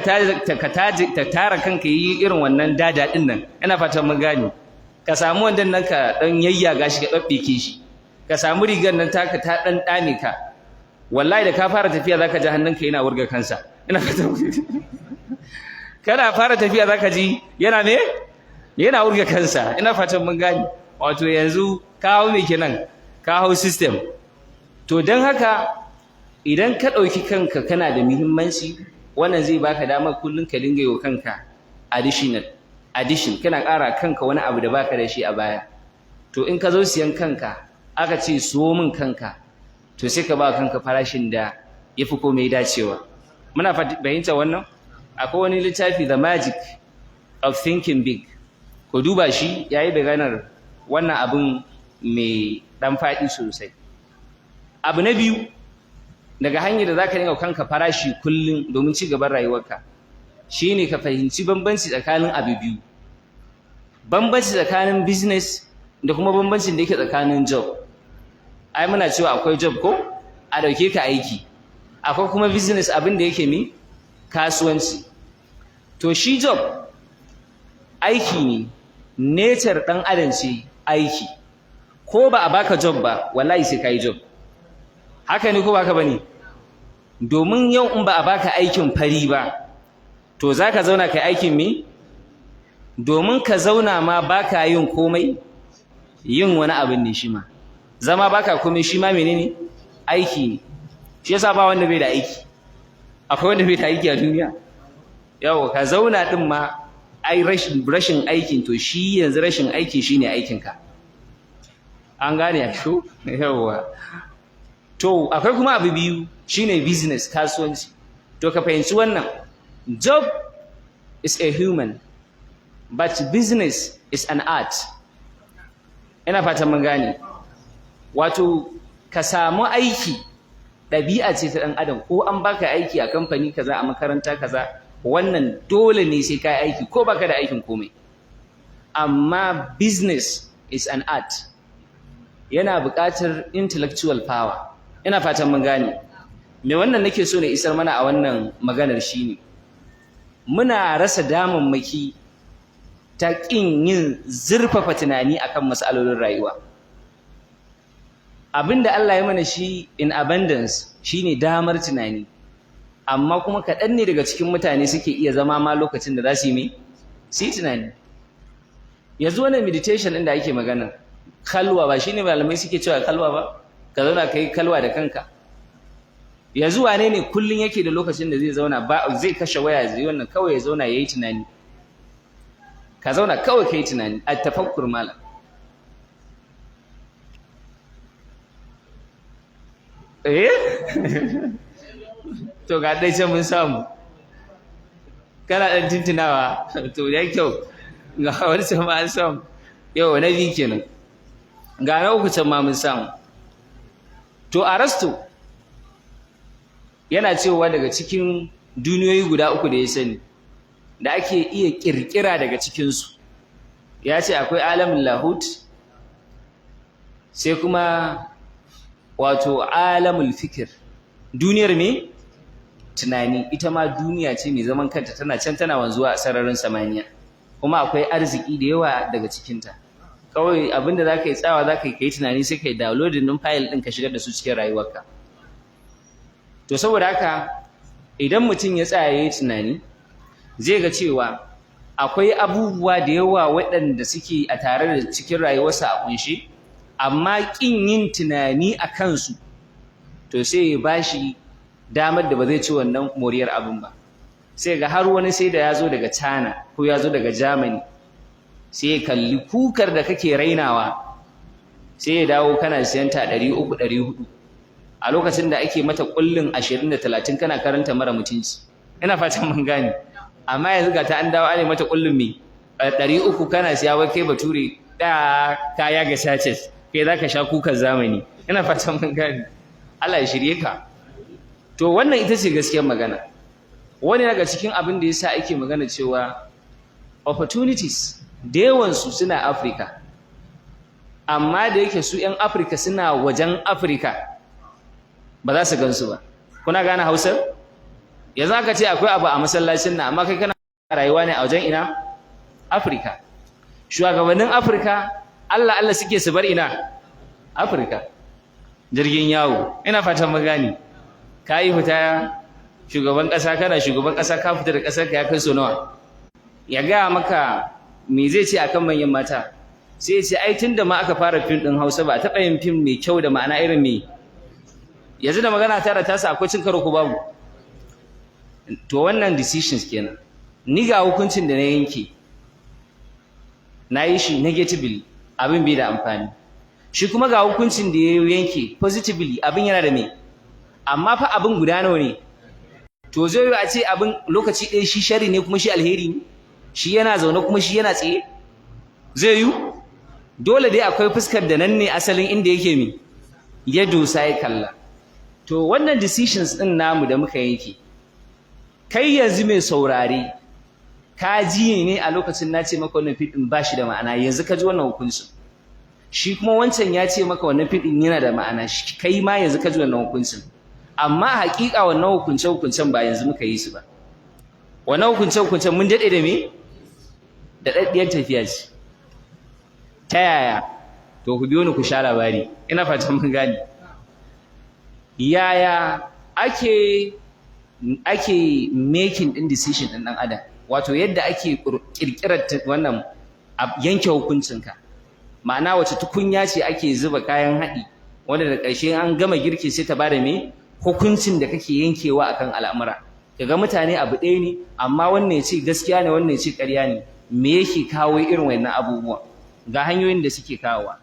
tara kanka yi irin wannan dada din nan. Ina fatan mun gane. Ka samu wandan nan ka dan yayyaga shi ka babbeke shi, ka samu rigar nan taka ta dan dame ka, wallahi da ka fara tafiya zaka ji hannunka yana wurga kansa. Ina fatan kana fara tafiya zaka ji yana wurga kansa. Ina fatan mun gane. Wato yanzu ka hau me kenan, ka hau system. To dan haka idan ka ɗauki kanka kana da muhimmanci, wannan zai baka damar kullun ka dinga yi wa kanka addition, kana ƙara kanka wani abu da baka da shi a baya. To in ka zo siyan kanka aka ce siyo min kanka, to sai ka ba kanka farashin da yafi komai dacewa. Muna fahimta wannan. Akwai wani littafi The Magic of Thinking Big, ku duba shi, yayi bayanar wannan abin mai dan faɗi sosai. Abu na biyu daga hanyar da zaka dinga kanka farashi kullum domin ci gaban rayuwarka shine ka fahimci bambanci tsakanin abu biyu. Bambanci tsakanin business da kuma bambancin da yake tsakanin job. Ai muna cewa akwai job ko a dauke ka aiki, akwai kuma business abin da yake mi kasuwanci. To shi job aiki ne, nature dan adam ce aiki. Ko ba a baka job ba wallahi sai kai job. Haka ne ko ba haka bane? Domin yau in ba a baka aikin fari ba, to zaka zauna kai aikin me? Domin ka zauna ma baka yin komai, yin wani abin ne shi ma. Zama baka komai shi ma menene? Aiki ne. Shi yasa ba wanda bai da aiki. Akwai wanda bai da aiki a duniya? Yawa ka zauna din ma ai rashin aikin, to shi yanzu rashin aiki shine aikinka. An gane a ko? Yawa. To akwai kuma abu biyu shine business, kasuwanci. To ka fahimci wannan. Job is a human, but business is an art. Ina fatan mun gane. Wato ka samu aiki ɗabi'a ce ta ɗan adam, ko an baka aiki a kamfani kaza, a makaranta kaza, wannan dole ne sai kai aiki ko baka da aikin komai. Amma business is an art. Yana buƙatar intellectual power. Ina fatan mun gane. Me wannan nake so ne isar mana a wannan maganar shine muna rasa damammaki ta ƙin yin zurfafa tunani akan mas'alolin rayuwa. Abinda Allah ya mana shi in abundance shine damar tunani, amma kuma kaɗan ne daga cikin mutane suke iya zama ma lokacin da za su yi tunani. Yanzu wannan meditation ɗin da ake magana, kalwa ba shine malamai suke cewa kalwa ba? Ka zauna ka yi kalwa da kanka. Yanzu wane ne kullum yake da lokacin da zai zauna ba zai kashe waya zai wannan kawai ya zauna yayi tunani? Ka zauna kawai kai tunani, at-tafakkur malam. To ga dai ce mun samu. Kana dan tuntunawa, to yayi kyau. Ga wani sai ma an samu. Yau na bi kenan. Ga na uku can ma mun samu. To Arasto yana cewa daga cikin duniyoyi guda uku da ya sani da ake iya kirkira daga cikinsu, ya ce akwai alamin lahut, sai kuma wato alamul fikir, duniyar me tunani. Ita ma duniya ce mai zaman kanta, tana can tana wanzuwa a sararin samaniya, kuma akwai arziki da yawa daga cikinta. Kawai abinda za ka yi tsawa za ka yi tunani, sai ka yi downloading ɗin fayil ɗin ka shigar da su cikin rayuwarka. To saboda haka idan mutum ya tsaya ya yi tunani, zai ga cewa akwai abubuwa da yawa waɗanda suke a tare da cikin rayuwarsa a ƙunshe, amma ƙin yin tunani a kansu to sai ya ba shi damar da ba zai ci wannan moriyar abin ba. sai ga har wani sai da ya zo daga China ko ya zo daga Germany sai ya kalli kukar da kake rainawa sai ya dawo kana siyan ta 300 400 a lokacin da ake mata kullun 20 da 30 kana karanta mara mutunci. Ina fatan mun gane. Amma yanzu ga ta an dawo ana mata kullun me 300 kana siya wai kai bature da kaya ga sachet kai zaka sha kukar zamani. Ina fatan mun gane. Allah ya shirye ka. To wannan ita ce gaskiyar magana. Wani daga cikin abin da yasa ake magana cewa opportunities da yawansu suna Africa, amma da yake su 'yan Africa suna wajen Africa ba za su gansu ba. Kuna gane Hausa? Yanzu aka ce akwai abu a masallacin nan, amma kai kana rayuwa ne a wajen ina? Africa. Shugabannin Africa Allah Allah suke su bar ina? Africa. Jirgin yawo. Ina fatan mun gane. Ka yi fita shugaban ƙasa, kana shugaban ƙasa, ka fita da ƙasar ka ya kai so nawa? Ya gaya maka me zai ce akan manyan mata? Sai ya ce ai tunda ma aka fara fim ɗin Hausa ba a taɓa yin fim mai kyau da ma'ana irin me. Yanzu da magana tara tasa akwai cin karo ko babu? To wannan decisions kenan. Ni ga hukuncin da na yanke, na yi shi negatively, abin bai da amfani. Shi kuma ga hukuncin da ya yanke positively, abin yana da me. Amma fa abin guda nawa ne? To zai yi a ce abin lokaci ɗaya shi shari ne kuma shi alheri ne? Shi yana zaune kuma shi yana tsaye? Zai yi? Dole dai akwai fuskar da nan ne asalin inda yake mi ya dosa ya kalla. To wannan decisions ɗin namu da muka yanke, kai yanzu mai saurare ka ji ne a lokacin na ce maka wannan fiɗin ba shi da ma'ana, yanzu ka ji wannan hukuncin. Shi kuma wancan ya ce maka wannan fiɗin yana da ma'ana, kai ma yanzu ka ji wannan hukuncin. Amma haƙiƙa wannan hukunce-hukuncen ba yanzu muka yi su ba. Wannan hukunce-hukuncen mun daɗe da me? Da ɗaɗɗiyar tafiya ce. Ta yaya? To ku biyo ni ku sha labari. Ina fatan mun gane. Yaya ake making ɗin decision ɗin ɗan adam? Wato yadda ake ƙirƙirar wannan yanke hukuncinka. Ma'ana wace tukunya ce ake zuba kayan haɗi wanda da ƙarshe an gama girki sai ta bada me? Hukuncin da kake yankewa akan al'amura. Kaga mutane abu ɗaya ne, amma wannan ya ce gaskiya ne, wannan ya ce ƙarya ne. Me yake kawo irin wannan abubuwan? Ga hanyoyin da suke kawowa.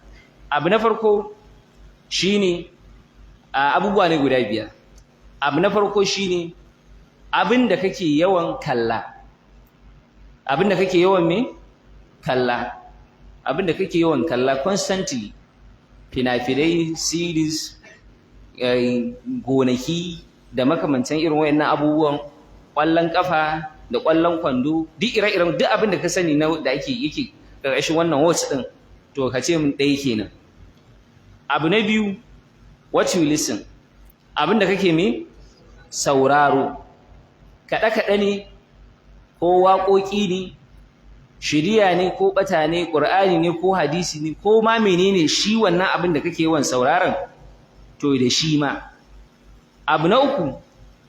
Abu na farko shine abubuwa ne guda 5. Abu na farko shine abin da kake yawan kalla. Abin da kake yawan me? Kalla. Abin da kake yawan kalla constantly. Fina-finai, series, gonaki da makamantan irin wayannan abubuwan, ƙwallon ƙafa da ƙwallon kwando, duk ire-iren duk abin da ka sani na da yake ƙarƙashin wannan watch ɗin, to ka ce min ɗaya kenan. Abu na biyu, what you listen. Abin da kake me? Sauraro. Kaɗe-kaɗe ne ko waƙoƙi ne, shiriya ne ko ɓata ne, ƙur'ani ne ko hadisi ne, ko ma menene shi wannan abin da kake yawan sauraron, to da shi ma. Abu na uku,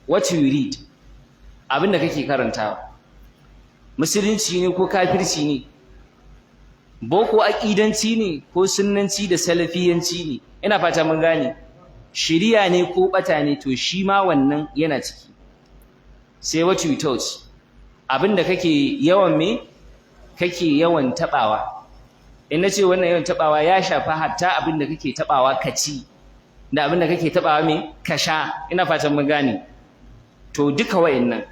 what you read. Abin da kake karantawa. Musulunci ne ko kafirci ne, boko aƙidanci ne ko sunnanci da salafiyanci ne. Ina fata mun gane. Shiriya ne ko ɓata ne, to shi ma wannan yana ciki. Sai what you touch. Abin da kake yawan me? Kake yawan taɓawa. In na ce wannan yawan taɓawa ya shafa hatta abin da kake taɓawa ka ci, da abin da kake taɓawa me? Ka sha. Ina fatan mun gane. To duka wa'annan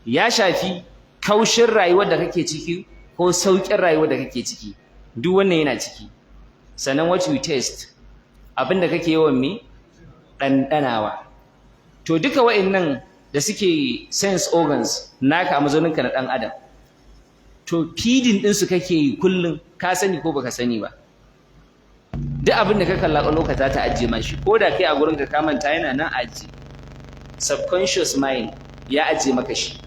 ya shafi kaushin rayuwar da kake ciki ko sauƙin rayuwar da kake ciki. Duk wannan yana ciki. Sannan what you taste. Abin da kake yawan me? Ɗanɗanawa. To duka wa'annan da suke sense organs naka a mazauninka na ɗan adam, to feeding ɗinsu kake yi kullum, ka sani ko baka sani ba. Duk abin da ka kalla lokaci za ta ajiye mashi, ko da kai a gurin ka manta yana nan ajiye. Subconscious mind ya ajiye maka shi.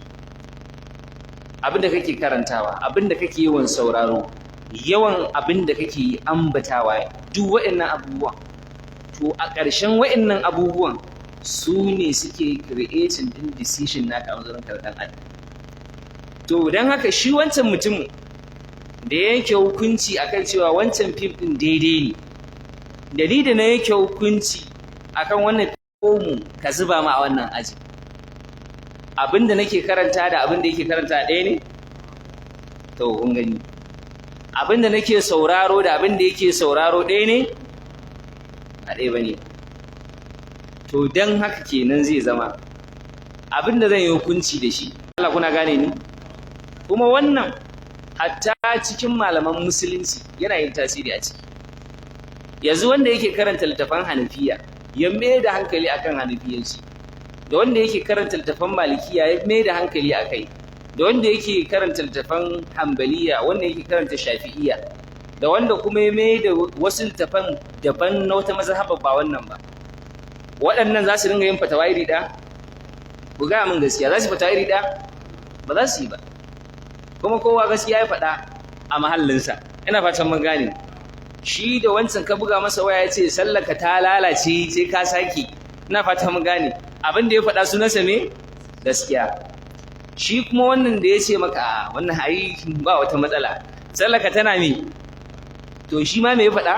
Abin da kake karantawa, abin da kake yawan sauraro, yawan abin da kake ambatawa, duk waɗannan abubuwan, to a ƙarshen waɗannan abubuwan su ne suke creating din decision naka a wajen ɗan adam. To don haka shi wancan mutum da ya yanke hukunci akan cewa wancan fim ɗin daidai ne, da na yanke hukunci akan wannan mu ka zuba ma a wannan aji, abinda nake karanta da abinda yake karanta ɗaya ne to kun gani abinda nake sauraro da abinda yake sauraro ɗaya ne a ɗaya bane to dan haka kenan zai zama abinda zan yi hukunci da shi Allah kuna gane ni kuma wannan hatta cikin malaman musulunci yana yin tasiri a ciki yanzu wanda yake karanta littafan Hanafiya ya mai da hankali akan Hanafiyanci da wanda yake karanta littafan Malikiya ya mai da hankali akai da wanda yake karanta littafan Hanbaliya wanda yake karanta Shafi'iyya da wanda kuma ya mai da wasu littafan daban na wata mazhaba ba wannan ba waɗannan za su dinga yin fatawa iri ɗaya ku ga min gaskiya za su fatawa iri ɗaya ba za su yi ba kuma kowa gaskiya ya faɗa a mahallinsa ina fatan mun gane shi da wancan ka buga masa waya ya ce sallaka ta lalace sai ka saki ina fatan mun gane abin da ya faɗa sunansa me gaskiya shi kuma wannan da ya ce maka wannan ai ba wata matsala sallaka tana me to shi ma me ya faɗa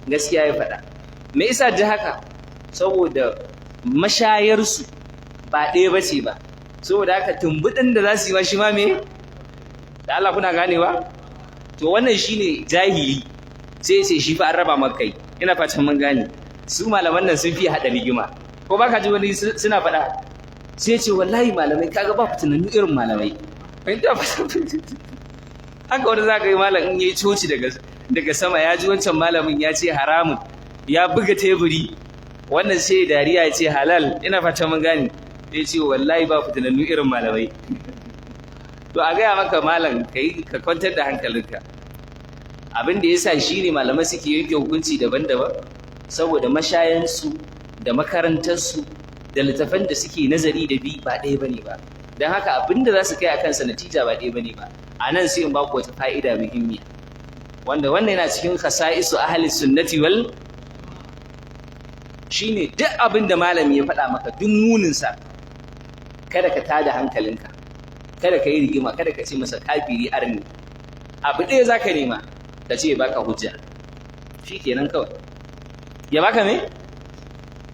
gaskiya ya faɗa me yasa ji haka saboda mashayarsu ba ɗaya bace ba saboda haka tumbuɗin da za su yi ma shi ma me da Allah kuna ganewa to wannan shine jahili sai ce shi fa an raba maka kai ina fatan mun gane su malaman nan sun fi hada rigima ko baka ji wani suna faɗa sai ce wallahi malamai kaga ba fitinannu irin malamai fahimta haka wani zaka yi malam in yayi coci daga sama ya ji wancan malamin ya ce haramun ya buga teburi wannan sai dariya ya ce halal ina fatan mun gane sai ce wallahi ba fitinannu irin malamai to a gaya maka malam ka kwantar da hankalinka abin da yasa shine malamai suke yanke hukunci daban-daban saboda mashayansu da makarantarsu da littafan da suke nazari da bi ba ɗaya bane ba don haka abin da za su kai a kansa natija ba ɗaya bane ba a nan sai in ba ku wata fa'ida muhimmiya wanda wannan yana cikin khasa'isu ahli sunnati wal shine duk abin da malami ya faɗa maka duk muninsa kada ka tada hankalinka kada ka yi rigima kada ka ce masa kafiri arni abu ɗaya za ka nema ka ce baka hujja shi kenan kawai ya baka me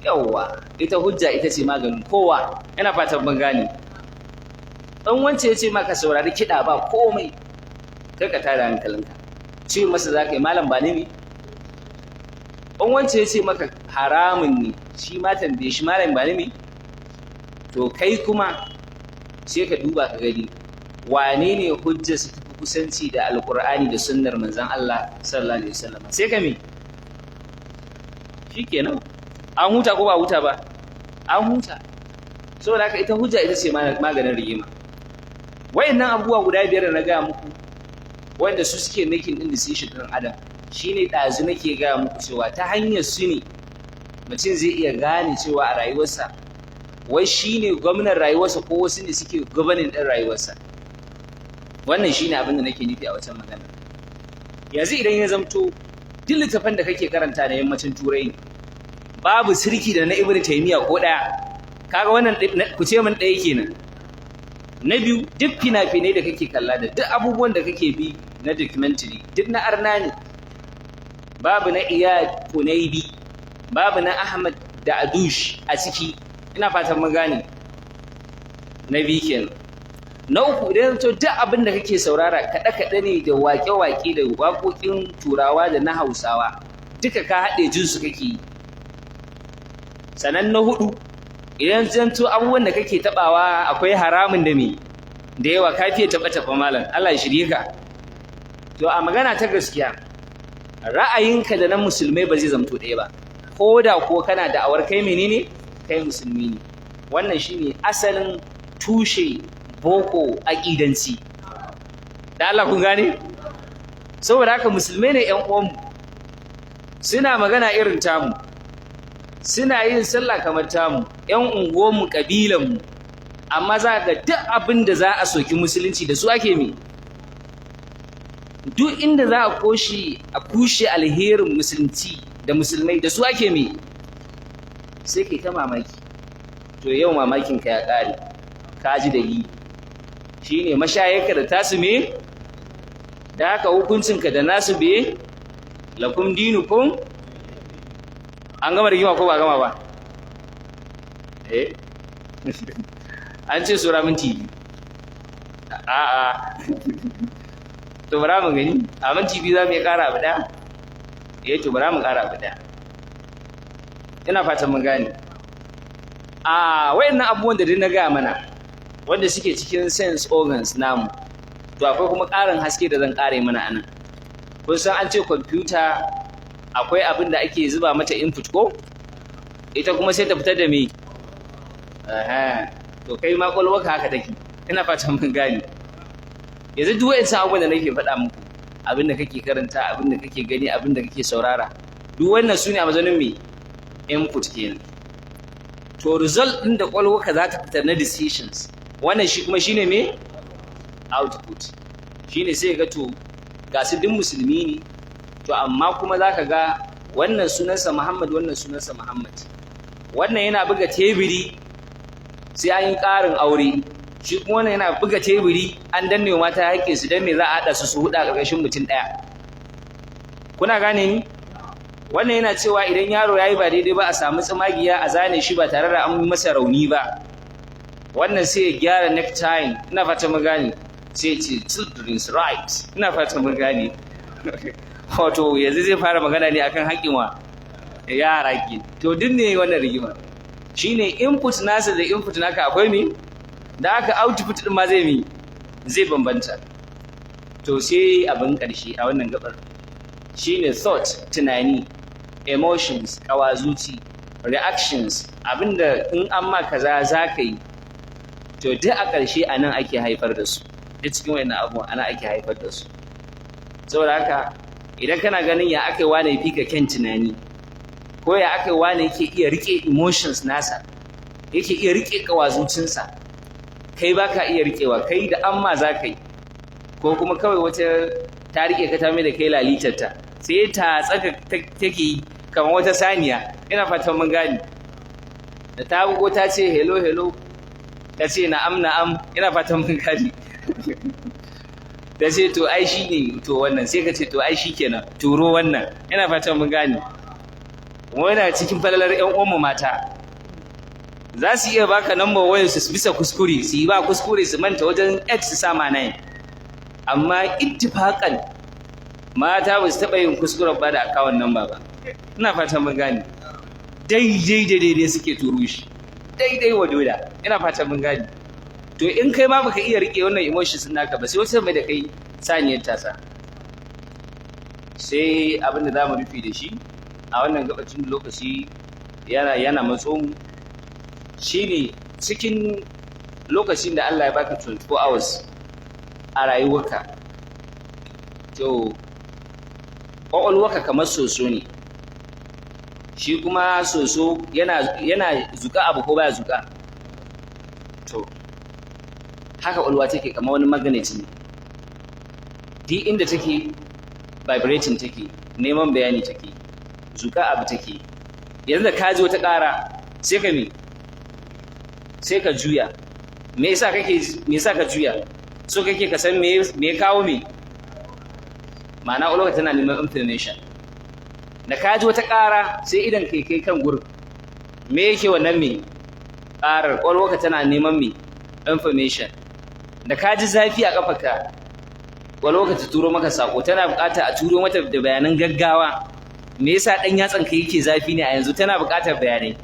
yawwa ita hujja ita ce maganin kowa yana fatan ban gane dan wance ya ce maka saurari kiɗa ba komai kai ka tada hankalinka ce masa za ka yi malam ba ne me dan wance ya ce maka haramun ne shi ma tambaye shi malam ba ne me to kai kuma sai ka duba ka gani wane ne hujjar su tafi kusanci da alkur'ani da sunnar manzon Allah sallallahu alaihi wasallam sai ka me shikenan an huta ko ba huta ba an huta saboda haka ita hujja ita ce maganin rigima wayannan abubuwa guda biyar da na ga muku wanda su suke making din decision din adam shine dazu nake ga muku cewa ta hanyar su ne mutum zai iya gane cewa a rayuwarsa wai shi ne gwamnan rayuwarsa ko wasu ne suke gabanin ɗin rayuwarsa wannan shi ne abin da nake nufi a wancan magana yanzu idan ya zamto duk littafan da kake karanta na yammacin turai ne babu sirki da na ibnu taymiya ko ɗaya kaga wannan ku ce min ɗaya kenan na biyu duk fina-finai da kake kalla da duk abubuwan da kake bi na documentary duk na arna ne babu na iyad kunaibi babu na ahmad da adush a ciki ina fatan mun gane na biyu kenan na uku idan to duk abin da kake saurara kaɗe-kaɗe ne da waƙe-waƙe da waƙoƙin turawa da na hausawa duka ka haɗe jinsu kake yi sannan na hudu idan zanto abubuwan da kake taɓawa akwai haramun da me da yawa ka fiye taɓa malam Allah ya shirye ka to a magana ta gaskiya ra'ayinka da na musulmai ba zai zamto ɗaya ba ko da ko kana da awar kai menene kai musulmi ne wannan shine asalin tushe boko aqidanci da Allah kun gane saboda haka musulmai ne ƴan uwanmu suna magana irin tamu suna yin sallah kamar tamu ƴan unguwanmu kabilanmu amma za ga duk abin da za a soki musulunci da su ake mi duk inda za a kushe alherin musulunci da musulmai da su ake mi sai kai ta mamaki to yau mamakin ka ya ƙare ka ji dalili shine mashayarka da tasu me da haka hukuncinka da nasu be lakum dinukum an gama rigima ko ba gama ba an ce sura minti biyu. A'a to bara mu gani a minti biyu za mu iya ƙara abu ɗaya. To bara mu ƙara abu ɗaya. Ina fatan mun gane. Wayannan abubuwan da dai na gaya mana wanda suke cikin sense organs namu, to akwai kuma ƙarin haske da zan ƙare mana anan. Kun san an ce kwamfuta akwai abin da ake zuba mata input ko? Ita kuma sai ta fitar da me? To kai ma ƙwaƙwalwarka haka take. Ina fatan mun gane. Yanzu duk wayansu abubuwan da nake faɗa muku, abin da kake karanta, abin da kake gani, abin da kake saurara, duk wannan su ne a mazanin me? Input kenan. To result ɗin da ƙwaƙwalwarka za ta fitar na decisions, wannan shi kuma shine me? Output. Shine sai ga to ga su duk musulmi ne, to amma kuma za ka ga wannan sunansa Muhammad, wannan sunansa Muhammad. Wannan yana buga teburi sai an yi ƙarin aure, shi kuma wannan yana buga teburi an danne wa mata haƙƙinsu don me za a haɗa su huɗa ƙarƙashin mutum ɗaya. Kuna gane ni? Wannan yana cewa idan yaro ya yi ba daidai ba a samu tsumagiya a zane shi ba tare da an yi masa rauni ba. Wannan sai ya gyara necktie, ina fata mun gane, sai ce children's right, ina fata mun gane. Wato yanzu zai fara magana ne akan haƙƙin wa yara ke. To duk ne wannan rigima. Shine input nasa da input naka akwai me? Da aka output din ma zai me? Zai bambanta. To sai abin ƙarshe a wannan gabar. Shine thought, tunani, emotions, kawazuci, reactions, abinda in an ma kaza za ka yi, to duk a ƙarshe a nan ake haifar da su. Duk cikin wannan abubuwan ana ake haifar da su. Saboda haka idan kana ganin ya aka yi wane fi ka kyan tunani, ko ya aka yi wane yake iya riƙe emotions nasa, yake iya riƙe kawazucinsa, kai ba ka iya riƙewa, kai da amma za ka yi, ko kuma kawai wata ta riƙe ka ta mai da kai lalitarta, sai ta tsaka take yi kamar wata saniya. Ina fatan mun gane. Da ta bugo ta ce hello hello, ta ce na'am na'am, ina fatan mun gane. Ta ce to ai shi ne, to wannan sai ka ce to ai shi kenan, turo wannan, ina fatan mun gane. Wani cikin falalar ƴan uwanmu mata za su iya baka number wayar su bisa kuskure, su yi ba kuskure su manta wajen X su sama 9, amma ittifaqan mata ba su taɓa yin kuskuren ba da akawun number ba. Ina fatan mun gane. Daidai suke turo shi, daidai wa doda, ina fatan mun gane. To in kai ma baka iya rike wannan emotions naka ba, sai wata mai da kai saniyar tasa. Sai abin da zamu rufe da shi a wannan gabacin lokaci yana matso mu, shine cikin lokacin da Allah ya baka 24 hours a rayuwarka, to ƙwaƙwalwarka kamar soso ne. Shi kuma soso yana zuƙa abu ko baya zuƙa? To haka ƙwaƙwalwa take kamar wani magnet ne. Duk inda take vibrating take, neman bayani take, zuƙa abu take. Yanzu da ka ji wata ƙara sai ka me? Sai ka juya. Me yasa ka juya? So kake ka san me ya kawo me? Ma'ana ƙwaƙwalwa tana neman information. Da ka ji wata ƙara sai idan kai kan gurin. Me yake wannan me? Ƙarar. Ƙwaƙwalwa tana neman me? Information. Da ka ji zafi a ƙafarka, ƙwaƙwalwa ta turo maka saƙo, tana buƙatar a turo mata da bayanan gaggawa. Me yasa ɗan yatsan ka yake zafi ne a yanzu? Tana buƙatar bayanai.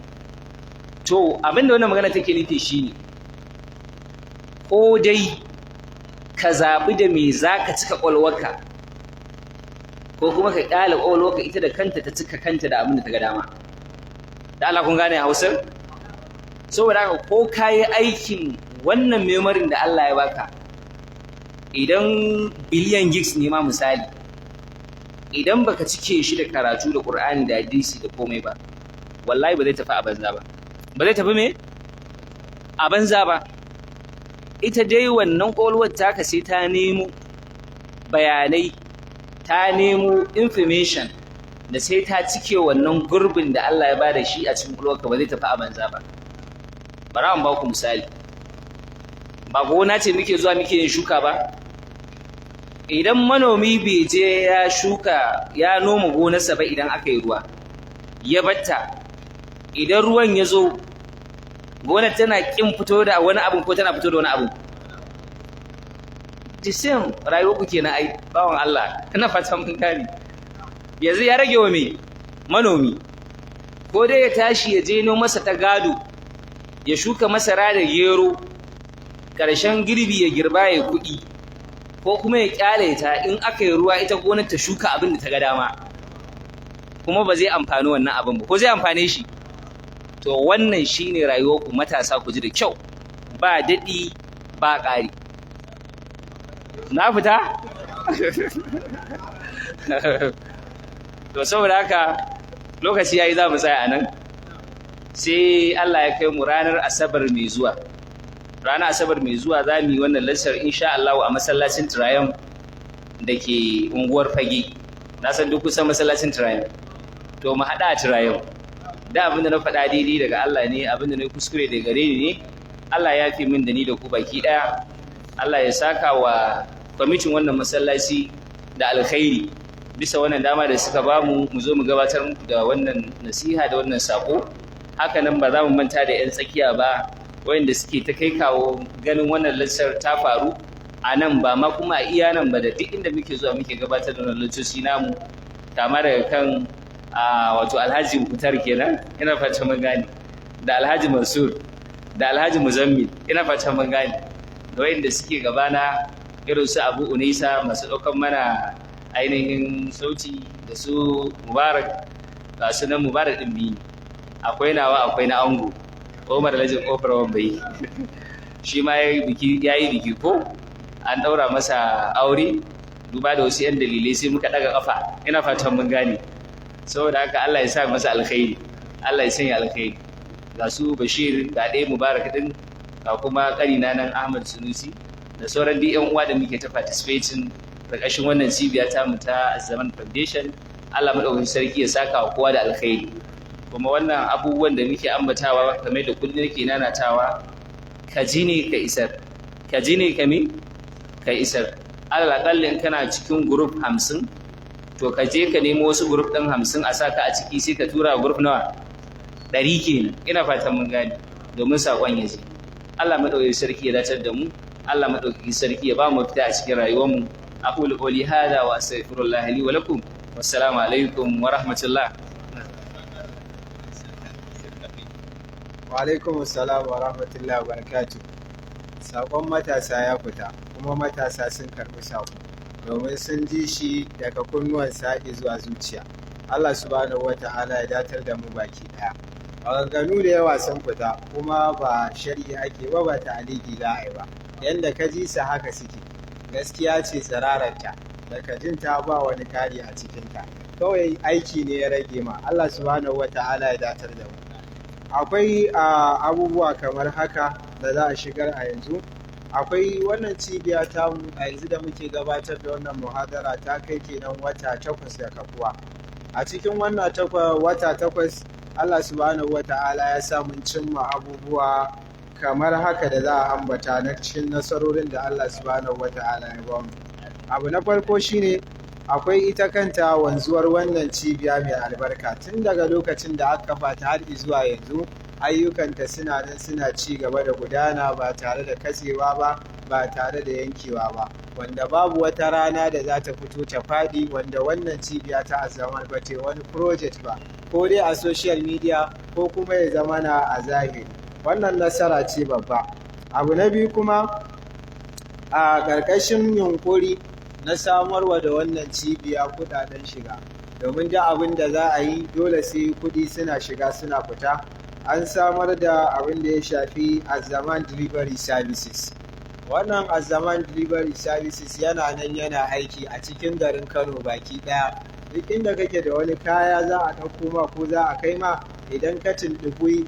To abin da wannan magana take nufi shine, ko dai ka zaɓi da me za ka cika ƙwaƙwalwarka, ko kuma ka ƙyale ƙwaƙwalwarka ita da kanta ta cika kanta da abin da ta ga dama. Da Allah kun gane Hausar? Saboda haka ko ka yi aikin wannan memorin da Allah ya baka, idan biliyan gigs ne ma misali, idan baka cike shi da karatu da Qur'ani da hadisi da komai ba, wallahi ba zai tafi a banza ba. Ba zai tafi me? A banza ba. Ita dai wannan ƙwaƙwalwar taka sai ta nemo bayanai, ta nemo information da sai ta cike wannan gurbin da Allah ya bada shi a cikin ƙwaƙwalwarka, ba zai tafi a banza ba. Bari an ba ku misali. Ba gona ce muke zuwa muke yin shuka ba? Idan manomi bai je ya shuka, ya noma gonarsa ba idan aka yi ruwa, ya batta, idan ruwan ya zo gonar tana kin fito da wani abu ko tana fito da wani abu? The same rayuwar ku kenan ai bawan Allah, ina fatan mun gane. Yanzu ya rage wa me manomi, ko dai ya tashi ya je masa ta gado ya shuka masara da gero, ƙarshen girbi ya girba ya kuɗi, ko kuma ya ƙyale ta in aka yi ruwa ita gonar ta shuka abin da ta ga dama kuma ba zai amfani wannan abin ba, ko zai amfane shi? To wannan shine rayuwar ku matasa, ku ji da kyau, ba daɗi ba ƙari. Na fita? To saboda haka lokaci yayi za mu tsaya a nan, sai Allah ya kai mu ranar Asabar mai zuwa. Ranar Asabar mai zuwa za mu yi wannan lasar insha Allah a masallacin Triumph da ke unguwar Fage. Na san duk kusan masallacin Triumph. To mu haɗa a Triumph. Da abin da na faɗa daidai daga Allah ne, abin da na kuskure daga gare ni ne. Allah ya fi min da ni da ku baki ɗaya. Allah ya saka wa kwamitin wannan masallaci da alkhairi bisa wannan dama da suka bamu mu zo mu gabatar muku da wannan nasiha da wannan sako. Haka nan ba za mu manta da 'yan tsakiya ba wayanda suke ta kai kawo ganin wannan lasar ta faru a nan, ba ma kuma a iya nan ba, da duk inda muke zuwa muke gabatar da wannan lassoci namu, kama daga kan wato Alhaji Mukhtar kenan, ina fata mun gane, da Alhaji Mansur da Alhaji Muzammil, ina fata mun gane, da wayanda suke gabana irin su Abu Unaisa masu ɗaukar mana ainihin sauti, da su Mubarak, ga su nan Mubarak ɗin biyu, akwai nawa akwai na ango Umar Lajin Kofar Wambai shi ma ya yi biki ko an ɗaura masa aure, duba da wasu 'yan dalilai sai muka ɗaga ƙafa, ina fatan mun gane. Saboda haka Allah ya sa masa alkhairi, Allah ya sanya alkhairi. Ga su Bashir, ga ɗaya Mubarak ɗin, ga kuma ƙarina nan Ahmad Sunusi, da sauran duk 'yan uwa da muke ta participating ƙarƙashin wannan cibiya ta mu ta Zaman Foundation. Allah madaukakin sarki ya saka wa kowa da alkhairi. Kuma wannan abubuwan da muke ambatawa kamar da kullum nake nanatawa, ka ji ne ka isar, ka ji ne ka isar. Alal aƙalla in kana cikin group 50, to ka je ka nemo wasu group ɗin 50 a saka a ciki, sai ka tura group nawa 100 kenan, ina fatan mun gane, domin saƙon ya je. Allah madaukakin sarki ya dacar da mu, Allah madaukakin sarki ya ba mu fita a cikin rayuwar mu. Aqulu qawli hada wa astaghfirullah li wa lakum. Wassalamu alaikum wa rahmatullah. Wa alaikum assalam wa rahmatullahi wa barakatuh. Sakon matasa ya fita, kuma matasa sun karɓi sako, domin sun ji shi daga kunnuwan saƙi zuwa zuciya. Allah subhanahu wata'ala ya datar da mu baki ɗaya. Maganganu da yawa sun fita, kuma ba shari'i ake ba ta'aliki za a yi ba. Yanda ka ji su haka suke, gaskiya ce tsirararta, daga jin ta ba wani kari a cikinta. Kawai aiki ne ya rage ma. Allah subhanahu wata'ala ya datar da mu. Akwai abubuwa kamar haka da za a shigar a yanzu. Akwai wannan cibiya ta mu a yanzu da muke gabatar da wannan muhadara ta kai kenan wata 8 da kafuwa. A cikin wannan wata 8 Allah subhanahu wata'ala ya sa mun cimma abubuwa kamar haka da za a ambata na cikin nasarorin da Allah subhanahu wata'ala ya ba mu. Abu na farko shine akwai ita kanta wanzuwar wannan cibiya mai albarka. Tun daga lokacin da aka kafa ta har zuwa yanzu, ayyukanta suna nan suna ci gaba da gudana ba tare da katsewa ba tare da yankewa ba, wanda babu wata rana da za ta fito ta faɗi wanda wannan cibiya ta Azzaman ba ce wani project ba, ko dai a social media ko kuma ya zama na a zahiri. Wannan nasara ce babba. Abu na biyu kuma, a ƙarƙashin yunkuri na samarwa da wannan cibiya kudaden shiga, domin da abin da za a yi dole sai kudi suna shiga suna fita. An samar da abin da ya shafi Azzaman Delivery Services. Wannan Azzaman Delivery Services yana nan yana aiki a cikin garin Kano baki daya. Duk inda kake da wani kaya za a ɗauko ma ko za a kai ma, idan ka tuntuɓi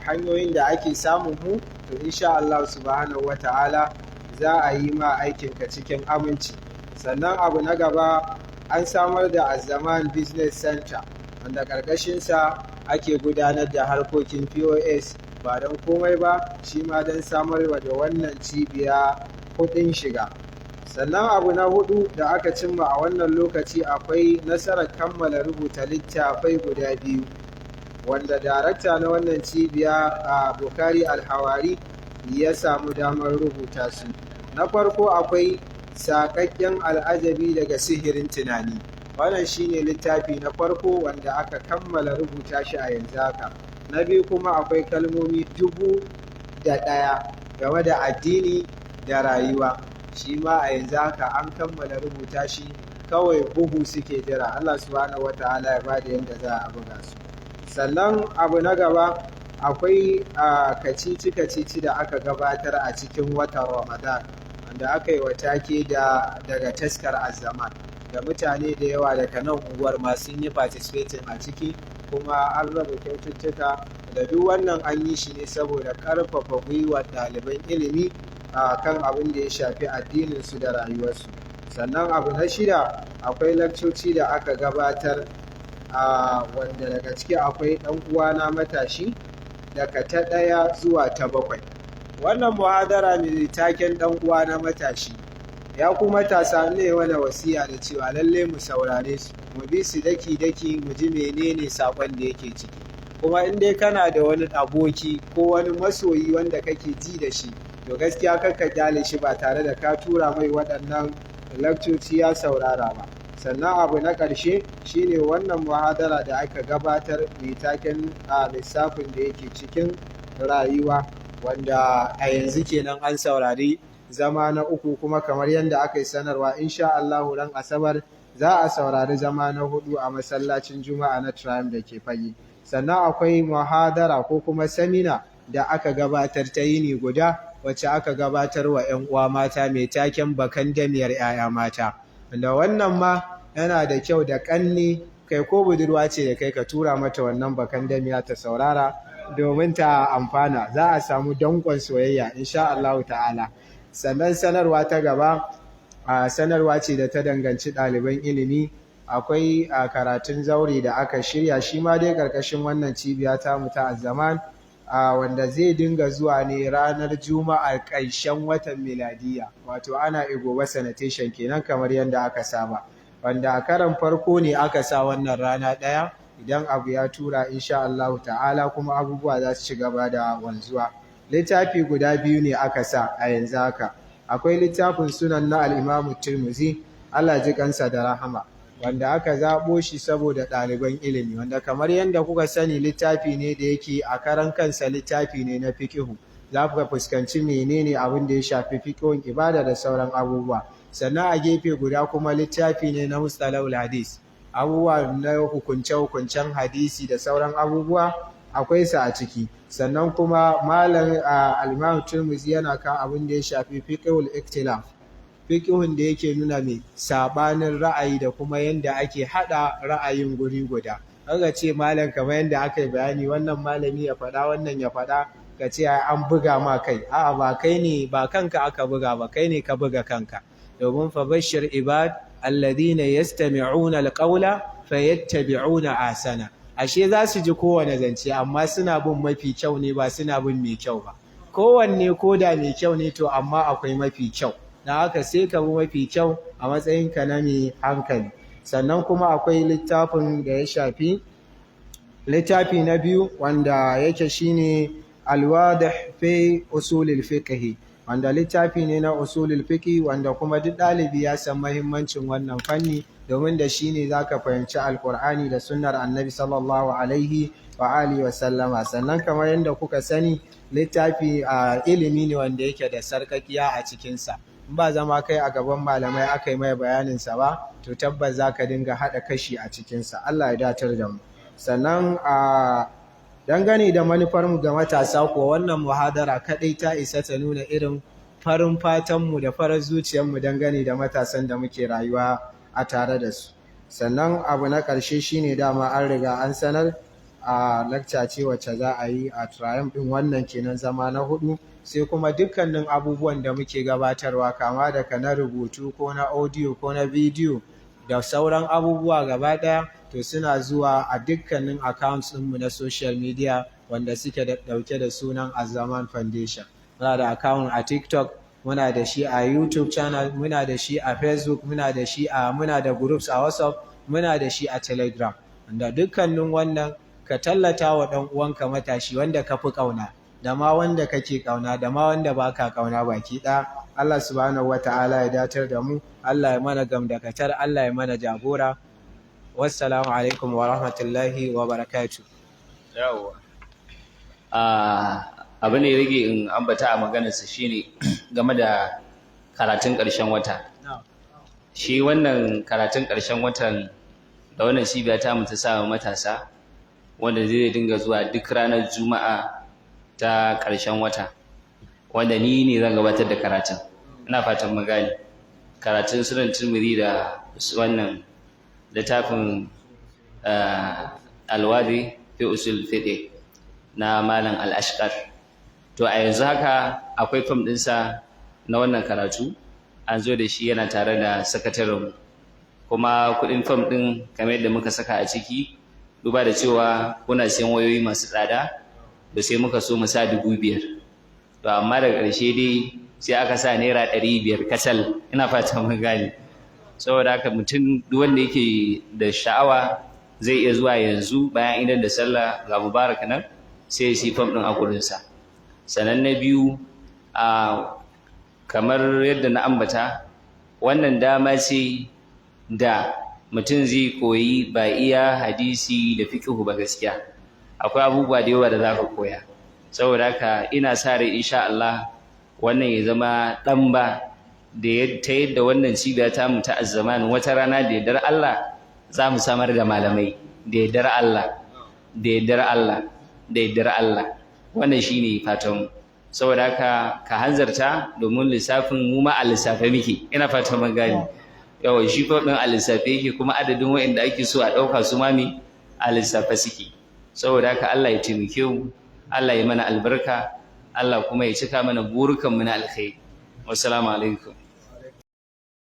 hanyoyin da ake samun mu, to insha Allah subhanahu wata'ala za a yi ma aikinka cikin aminci. Sannan abu na gaba, an samar da Azzaman Business Center, wanda ƙarƙashinsa ake gudanar da harkokin POS, ba don komai ba, shi ma don samarwa da wannan cibiya kuɗin shiga. Sannan abu na hudu da aka cimma a wannan lokaci, akwai nasarar kammala rubuta littafai guda 2. wanda darakta na wannan cibiya a Bukari Alhawari ya samu damar rubuta su. Na farko akwai saƙaƙƙen al'ajabi daga sihirin tunani. Wannan shine littafi na farko wanda aka kammala rubuta shi a yanzu haka. Na biyu kuma akwai kalmomi 1001 game da addini da rayuwa. Shi ma a yanzu haka an kammala rubuta shi, kawai bugu suke jira. Allah subhanahu wata'ala ya bada yadda za a buga su. Sannan abu na gaba akwai kacici da aka gabatar a cikin watan Ramadan wanda aka yi wa take daga taskar azzaman, da mutane da yawa daga nan unguwar ma sun yi participating a ciki, kuma an raba kyaututtuka da duk wannan an yi shi ne saboda ƙarfafa gwiwar ɗaliban ilimi kan abin da ya shafi addininsu da rayuwarsu. Sannan abu na shida akwai lakcoci da aka gabatar wanda daga ciki akwai ɗan uwana matashi daga ta 1 zuwa ta 7. Wannan muhadara mai taken ɗan uwana matashi ya ku matasa ne wani wasiya da cewa lalle mu saurare su, mu bi su daki-daki mu ji menene saƙon da yake ciki. Kuma in dai kana da wani aboki ko wani masoyi wanda kake ji da shi, to gaskiya kakka kyale shi ba tare da ka tura mai waɗannan lakcoci ya saurara ba. Sannan abu na ƙarshe shine wannan muhadara da aka gabatar mai taken lissafin da yake cikin rayuwa, wanda a yanzu kenan an saurari zama na 3, kuma kamar yadda aka yi sanarwa insha Allah ran Asabar za a saurari zama na 4 a masallacin Juma'a na Triumph da ke Fage. Sannan akwai muhadara ko kuma samina da aka gabatar ta yini guda wacce aka gabatar wa 'yan uwa mata mai taken bakan damiyar 'ya'ya mata, wanda wannan ma yana da kyau da ƙanne kai ko budurwa ce da kai ka tura mata wannan bakan damiya ta saurara domin ta amfana, za a samu danƙon soyayya insha Allah ta'ala. Sannan sanarwa ta gaba sanarwa ce da ta danganci ɗaliban ilimi. Akwai karatun zaure da aka shirya shi ma dai ƙarƙashin wannan cibiya ta mu ta Azzaman, wanda zai dinga zuwa ne ranar Juma'ar ƙarshen watan miladiya, wato ana gobe sanitation kenan kamar yadda aka saba, wanda a karan farko ne aka sa wannan rana ɗaya. Idan abu ya tura insha Allah ta'ala kuma abubuwa za su ci gaba da wanzuwa. Littafi guda 2 ne aka sa a yanzu haka. Akwai littafin sunan na al-Imam Tirmidhi, Allah ji kansa da rahama, wanda aka zaɓo shi saboda ɗaliban ilimi, wanda kamar yadda kuka sani littafi ne da yake a karan kansa littafi ne na fiqihu. Za ku fuskanci menene abin da ya shafi fiqhun ibada da sauran abubuwa. Sannan a gefe guda kuma littafi ne na mustalahul hadis, abubuwa na hukunce-hukuncen hadisi da sauran abubuwa akwai sa a ciki. Sannan kuma malam al-Imam Tirmidhi yana kan abin da ya shafi fiqhul ikhtilaf, fiqhun da yake nuna mai sabanin ra'ayi da kuma yanda ake hada ra'ayin guri guda. Kaga ce malam kamar yanda aka yi bayani, wannan malami ya faɗa wannan ya faɗa, ka ce an buga ma kai. A'a, ba kai ne, ba kanka aka buga ba, kai ne ka buga kanka. Domin fa bashir ibad alladhina yastami'una alqawla fayattabi'una ahsana. Ashe za su ji kowane zance amma suna bin mafi kyau ne, ba suna bin mai kyau ba. Kowanne koda mai kyau ne to amma akwai mafi kyau, don haka sai ka bi mafi kyau a matsayinka na mai hankali. Sannan kuma akwai littafin da ya shafi littafi na 2 wanda yake shine alwadih fi usulil fiqh, wanda littafi ne na usulul fiqh, wanda kuma duk ɗalibi ya san muhimmancin wannan fanni, domin da shi ne za ka fahimci alkur'ani da sunnar annabi sallallahu alaihi wa alihi wa sallama. Sannan kamar yadda kuka sani littafi ilimi ne wanda yake da sarkakiya a cikinsa. In ba zama kai a gaban malamai aka yi mai bayaninsa ba, to tabbas za ka dinga haɗa kashi a cikinsa. Allah ya datar da mu. Sannan dangane da manufarmu ga matasa kuwa, wannan muhadara kaɗai ta isa ta nuna irin farin fatanmu da farar zuciyarmu dangane da matasan da muke rayuwa a tare da su. Sannan abu na ƙarshe shine dama an riga an sanar a lakca ce wacce za a yi a Triumph ɗin, wannan kenan zama na 4, sai kuma dukkanin abubuwan da muke gabatarwa kama daga na rubutu ko na audio ko na bidiyo da sauran abubuwa gaba ɗaya, to suna zuwa a dukkanin accounts ɗinmu na social media wanda suke da ɗauke da sunan Azzaman Foundation. Muna da account a TikTok, muna da shi a YouTube channel, muna da shi a Facebook, muna da shi muna da groups a WhatsApp, muna da shi a Telegram, wanda dukkanin wannan ka tallata wa ɗan uwanka matashi wanda ka fi ƙauna da ma wanda kake ƙauna da ma wanda baka ƙauna baki ɗaya. Allah subhanahu wata'ala ya datar da mu, Allah ya mana gamdakatar, Allah ya mana jagora. Wassalamu alaikum wa rahmatullahi wa barakatuh. Yawwa. Abin da ya rage in ambata a maganarsa shine game da karatun ƙarshen wata. Shi wannan karatun ƙarshen watan da wannan cibiya ta mu ta sa matasa wanda zai dinga zuwa duk ranar Juma'a ta ƙarshen wata, wanda ni ne zan gabatar da karatun. Ina fatan mun gane karatun sunan Tirmidhi da wannan littafin alwadi fi usul fiqh na malam al-Ashqar. To a yanzu haka akwai fam ɗinsa na wannan karatu an zo da shi, yana tare da sakatarenmu, kuma kuɗin fam ɗin kamar yadda muka saka a ciki, duba da cewa kuna siyan wayoyi masu tsada, da sai muka so mu sa 5,000. To amma daga ƙarshe dai sai aka sa naira 500 kacal. Ina fatan mun gane. Saboda haka mutum duk wanda yake da sha'awa zai iya zuwa yanzu bayan idan da sallah ga Mubarak nan sai ya si fam ɗin a gurinsa. Sannan na biyu, kamar yadda na ambata, wannan dama ce da mutum zai koyi ba iya hadisi da fiqhu ba gaskiya. Akwai abubuwa da yawa da za ka koya. Saboda haka ina sa rai insha Allah wannan ya zama ɗan ba da ta yadda wannan cibiya ta mu ta azzaman wata rana da yardar Allah za mu samar da malamai da yardar Allah, da yardar Allah, da yardar Allah. Wannan shine fatan. Saboda haka ka hanzarta domin lissafin mu ma a lissafe muke. Ina fatan mun gane. Yawa shi fa ɗin a lissafe yake, kuma adadin waɗanda ake so a ɗauka su ma me a lissafe suke. Saboda haka Allah ya taimake mu, Allah ya mana albarka, Allah kuma ya cika mana burukan mu na alkhairi. Wassalamu alaikum.